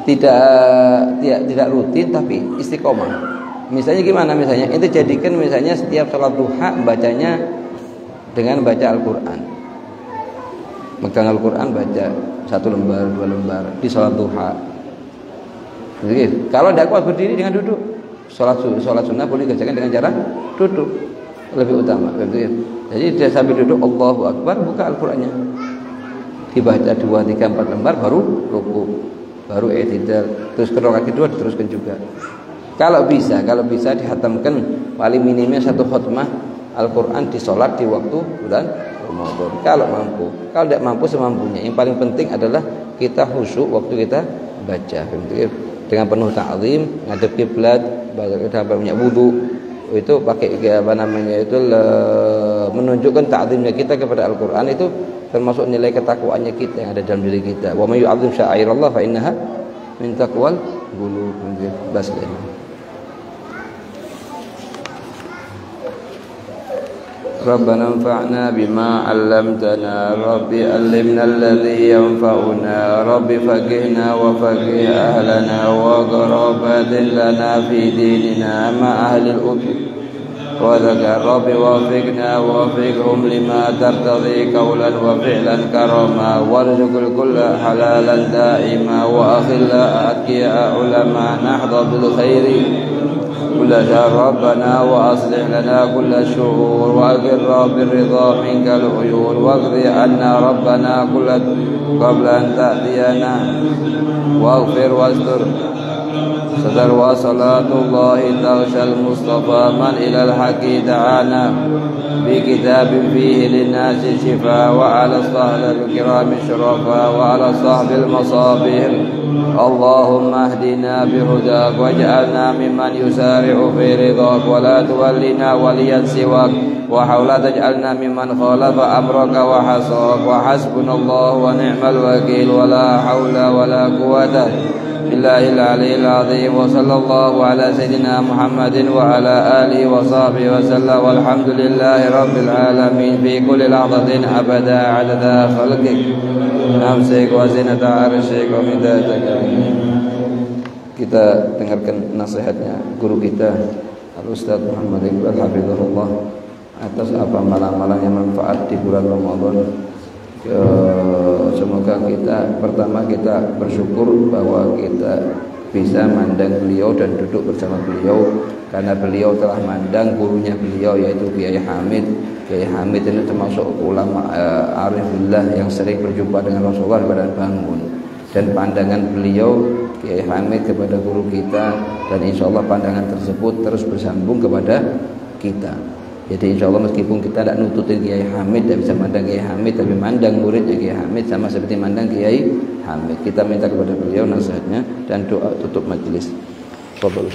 tidak rutin tapi istiqomah. Misalnya gimana? Misalnya itu jadikan misalnya setiap sholat duha bacanya dengan baca Al-Quran. Megang Al-Quran baca 1 lembar, 2 lembar di sholat duha. Jadi, kalau tidak kuat berdiri dengan duduk. Sholat sunnah boleh dikerjakan dengan cara duduk, lebih utama. Jadi dia sambil duduk Allahu Akbar, buka Al-Qurannya, dibaca 2, 3, 4 lembar, baru ruku, baru i'tidal, terus ke rakaat kedua diteruskan juga. Kalau bisa dihatamkan paling minimnya 1 khutmah Al-Quran di sholat di waktu bulan Ramadan. Kalau mampu, kalau tidak mampu semampunya. Yang paling penting adalah kita khusyuk waktu kita baca. Dengan penuh ta'zim, ngadep kiblat, banyak wudu, itu pakai menunjukkan ta'zimnya kita kepada Al-Quran, itu termasuk nilai ketakwaannya kita yang ada dalam diri kita. Wa may yu'azzim sya'airallah fa innaha min taqwal bas lain. ربنا انفعنا بما علمتنا رب علمنا الذي ينفعنا رب فقهنا وفقه أهلنا وقرابات لنا في ديننا مع أهل الأمة وذكر رب وفقنا ووفقهم لما ترتضي قولا وفعلا كرما وارزق الكل حلالا دائما وأخلا أتقياء علماء نحظى بالخير كل شهر ربنا وأصلح لنا كل الشهور وأقر بالرضا منك العيون واقضي عنا ربنا كل قبل أن تأتينا واغفر واستر ستر وصلاة الله تغشى المصطفى من إلى الحق دعانا بكتاب فيه للناس شفاء وعلى الصحابة الكرام شرفاء وعلى صحب المصابيح اللهم اهدنا بهداك واجعلنا ممن يسارع في رضاك ولا تولنا وليا سواك وحولا تجعلنا ممن خالف أمرك وحصاك وحسبنا الله ونعم الوكيل ولا حول ولا قوة بالله العلي العظيم وصلى الله على سيدنا محمد وعلى آله وصحبه وسلم والحمد لله رب العالمين في كل لحظة أبدا عدد خلقك نفسك وزنة عرشك ومداد كرمك. Kita dengarkan nasihatnya guru kita Al-Ustaz Muhammad Iqbal Hafizahullah atas apa malam-malam yang manfaat di bulan Ramadan. Semoga pertama kita bersyukur bahwa kita bisa mandang beliau dan duduk bersama beliau karena beliau telah mandang gurunya beliau yaitu Kiai Hamid. Kiai Hamid ini termasuk ulama arifillah yang sering berjumpa dengan Rasulullah pada bangun, dan pandangan beliau Kiai Hamid kepada guru kita, dan insya Allah pandangan tersebut terus bersambung kepada kita. Jadi insya Allah meskipun kita tidak nututin Kiai Hamid, tidak bisa mandang Kiai Hamid, tapi mandang muridnya Kiai Hamid sama seperti mandang Kiai Hamid. Kita minta kepada beliau nasihatnya dan doa tutup majelis. Fadhil.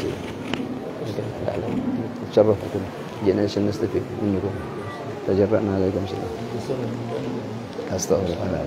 Syaraf itu. Jangan senastif menurut. Tajarra'na alaikum salam. Astagfirullah.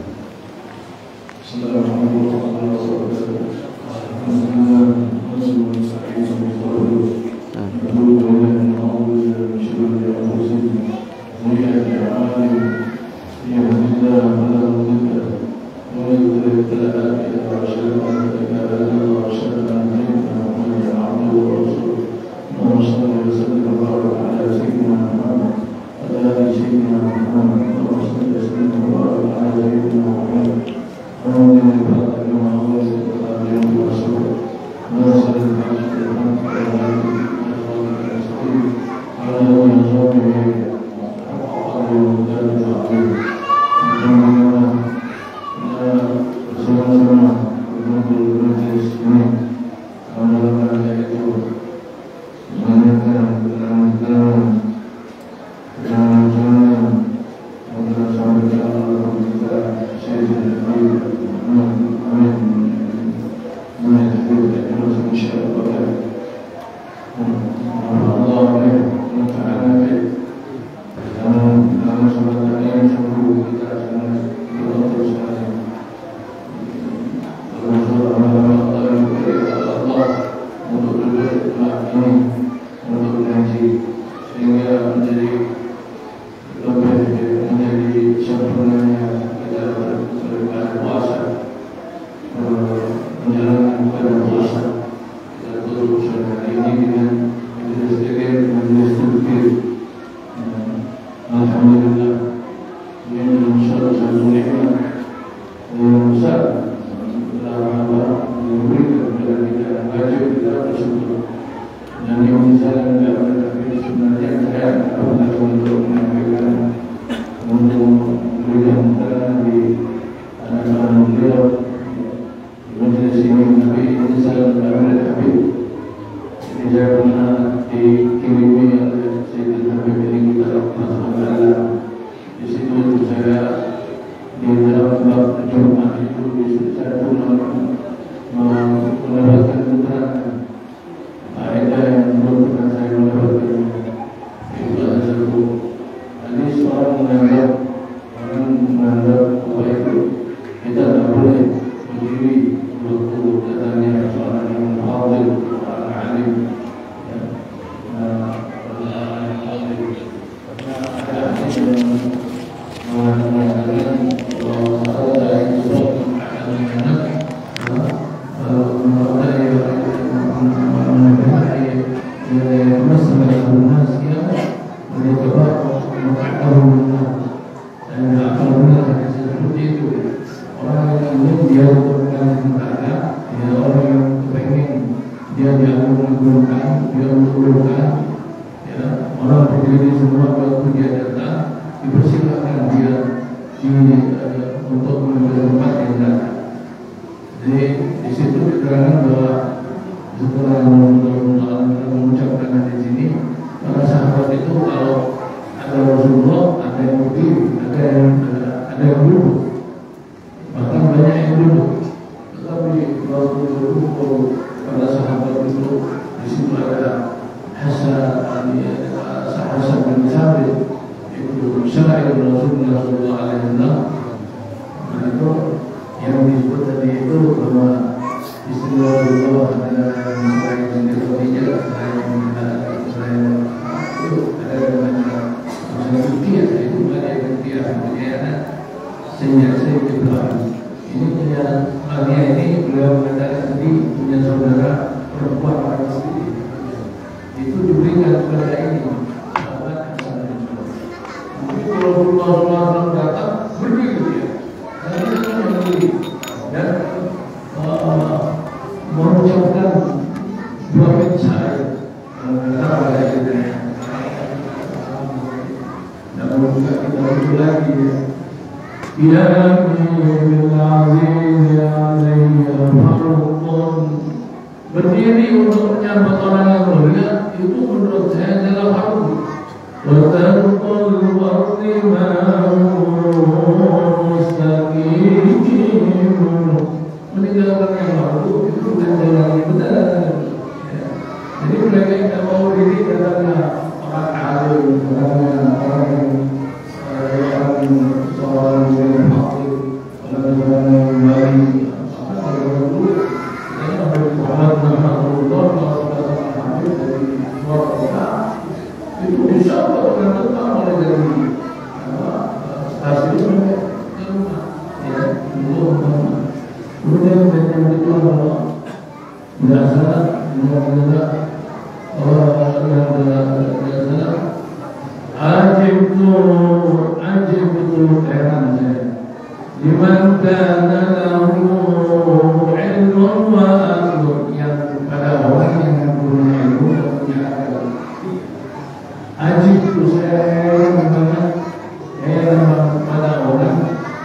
تمثل الناس كده ويتبرع ومتعبهم النار dan apabila seperti itu orang yang ingin dia berbuat kepada ya orang yang kepengen dia diagung-agungkan dia mengumpulkan ya orang berdiri semua waktu dia datang dipersilakan dia untuk mengambil tempat yang datang. Jadi di situ diterangkan bahwa setelah mengucapkan di sini para sahabat itu kalau ada Rasulullah ada yang berdiri ada yang duduk bahkan banyak yang duduk tetapi waktu duduk para sahabat itu di situ ada Hasan bin Thabit itu syair Rasulullah SAW itu yang disebut tadi itu bahwa istilah Rasulullah ada selain yang dikatakannya selain itu ada macam bukti itu ada bukti sehingga saya Ibrahim ini punya bagian ini beliau mengatakan tadi punya saudara perempuan orang sendiri itu diberikan kepada ini sahabat mungkin Rasulullah SAW datang berdiri dia dan mengucapkan dua syair namun juga kita ulang lagi ya Nabiul Aziz alayya farqun berdiri untuk menyambut orang yang mulia itu menurut saya adalah fardu wa tarqul ardi mustaqim meninggalkan yang fardu itu bukan jalan yang benar. Jadi mereka yang mau diri adalah orang alim, orang yang seorang yang fakir, orang yang baik. Itu bisa orang tetap oleh dari stasiun ke rumah, ya, kemudian yang itu adalah biasa, ajib itu heran saya. Liman kana lahu ilmun wa aql yang pada orang yang punya ilmu dan punya akal. Ajib itu saya pada orang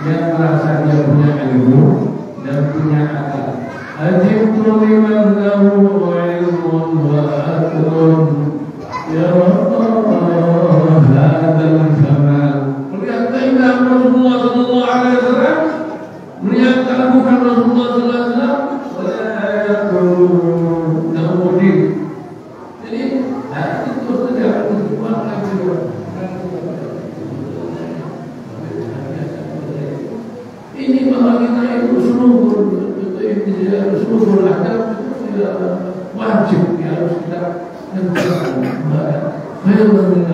yang merasa dia punya ilmu dan punya akal. Ajib itu liman lahu ilmun wa aql ya Allah hadal kamal. Melihat keindahan Rasulullah sallallahu alaihi wasallam, melihat keagungan Rasulullah sallallahu alaihi wasallam, kemudian jadi itu tidak berubah lagi. Ini bahwa kita itu seluruh adab itu wajib harus kita خير من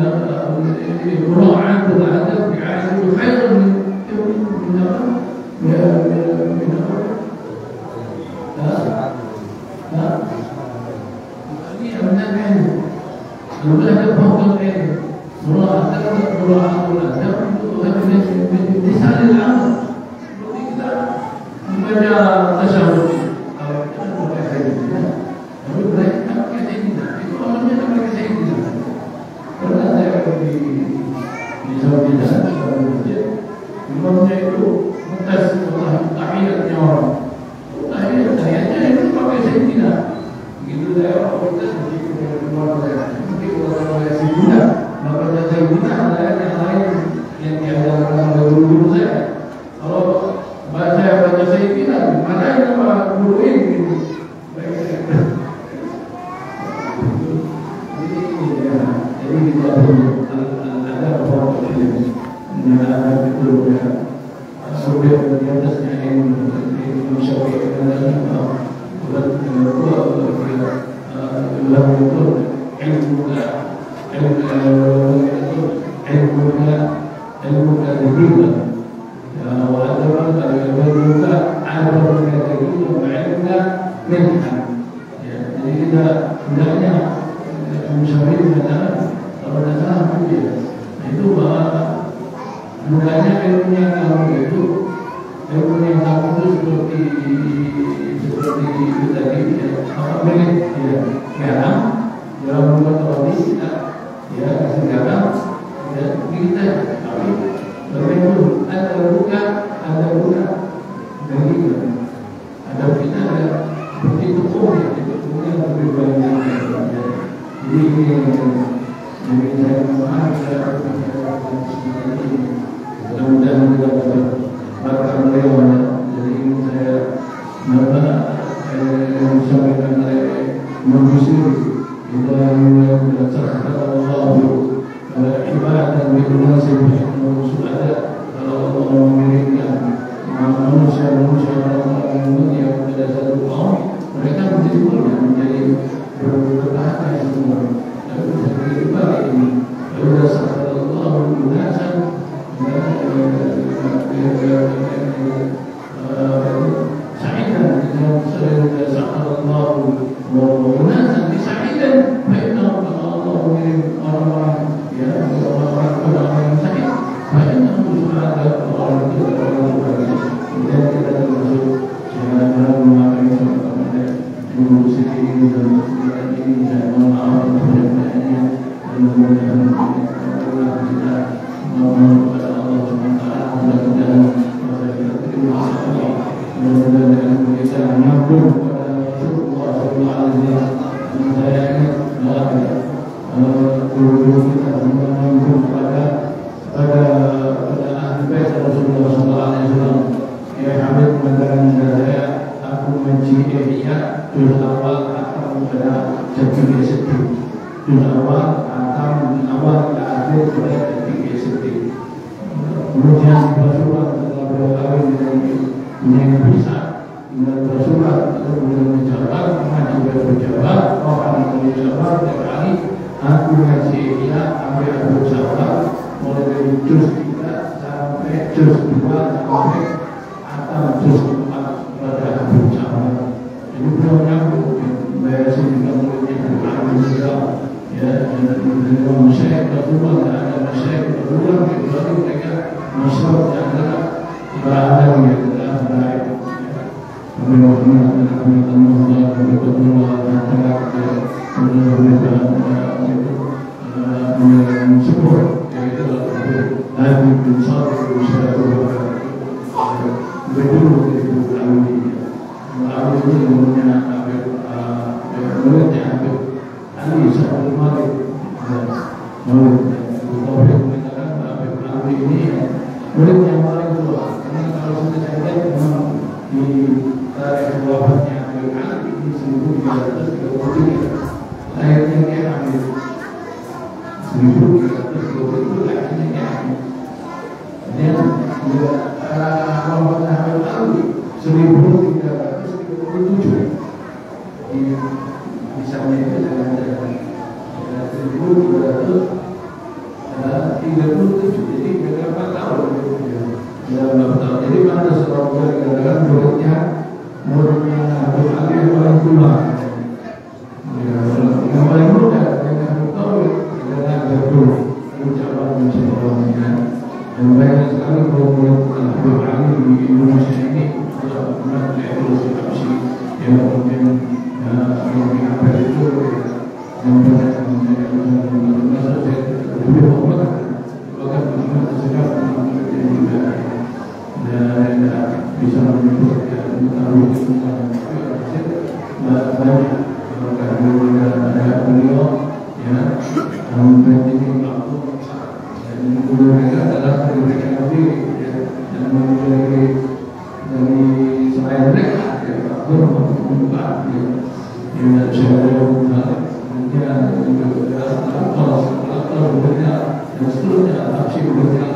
مراعاة الأدب بعالم خير من الأدب فوق العلم مراعاة الأدب لسان الأمر membaca tasawuf imamnya itu mentas tahiyatnya orang tahiyatnya itu pakai sayyidina begitu saya orang mentas begitu keluar nanti kalau saya sayyidina maka sayyidina ada yang lain yang diajarkan oleh guru saya kalau baca sayyidina mana yang nama guru ini jadi kita perlu ada apa ada itu sudah di atasnya yang mensyariatkan Musyafirin adalah kalau tidak salah hujjah. Nah itu bahwa mulanya ilmu yang kamu itu seperti itu tadi apa boleh ya garam dalam membuat roti kita ya kasih garam ya kita tapi berbeda ada buka dari ada kita ada seperti tepung tepungnya lebih banyak jadi saya memahami mudah-mudahan juga dapat berkah beliau. Jadi saya sampaikan oleh Manusia kita berdasarkan Allah ibadah dan berdoa sudah kalau Allah mengirimkan manusia yang pada satu kaum mereka menjadi mulia menjadi berkata semua tapi seperti balik ini berdasarkan Allah menggunakan سعيدا سعد الله وناسا سعيدا فإنه الله من الله يا الله سعيد فإنه سعادة الله dan kita termasuk jangan memakai musik ini dan ini dan maaf kepada-padanya dan mudah-mudahan kita mohon kepada Allah SWT mudah-mudahan kita terima kasih mudah-mudahan kita nyambung kepada Rasulullah SAW dan saya ingat guru-guru kita menyambung kepada ahli bait Rasulullah SAW. Ya Habib mengatakan kepada saya, aku menci ihya juz awal atau pada jadi sedih. Juz awal atau awal ke akhir pada jadi sedih. Kemudian Rasulullah setelah berkahwin dengan yang besar, dengan Rasulullah kemudian menjawab, mengaji berjawab, orang menjawab tiap hari. Aku menci ihya sampai aku jawab mulai dari juz 3 sampai juz 2 sampai terus pada Habib Syahwat ini beliau nyambung beresin juga mulutnya Habib Syahwat ya dan beliau masyarakat Rasulullah dan ada masyarakat Rasulullah kecuali mereka masyarakat yang adalah berada yang adalah baik beliau mengatakan Allah berkatullah dan beliau mensupport yaitu Habib bin Salih Syahwat betul itu kami menurutnya Ali Syahul Malik menurutnya mengatakan ini murid yang paling tua karena kalau sudah saya lihat memang di tarikh wafatnya Ali ini 1333 lahirnya dia ambil 1333 lahirnya dia ambil dan wafat Habib Ali 1337 misalnya itu dengan 1337 jadi berapa tahun jadi pada seorang katakan muridnya Habib Ali yang paling tua yang paling muda dengan Habib Ali dengan Habib ucapan mensyarakat dan banyak sekali murid Habib Ali di Indonesia ini pernah dievaluasi kapsi yang mungkin apa itu yang banyak lebih banyak bahkan sedang dan bisa menyebutkan taruh itu banyak karena beliau ya sampai ini waktu dan guru mereka adalah mereka sendiri dan dari selain mereka guru membuka yang saya kemudian juga berikutnya dan seterusnya tafsir berikutnya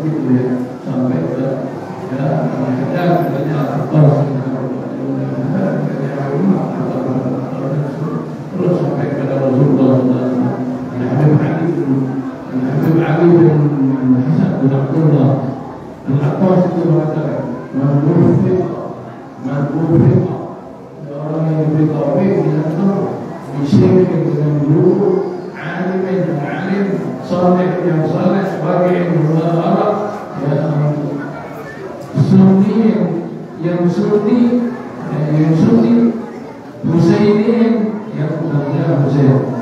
begitu ya sampai ke ya kita banyak terus sampai kepada Rasulullah dan Habib Ali Terima kasih.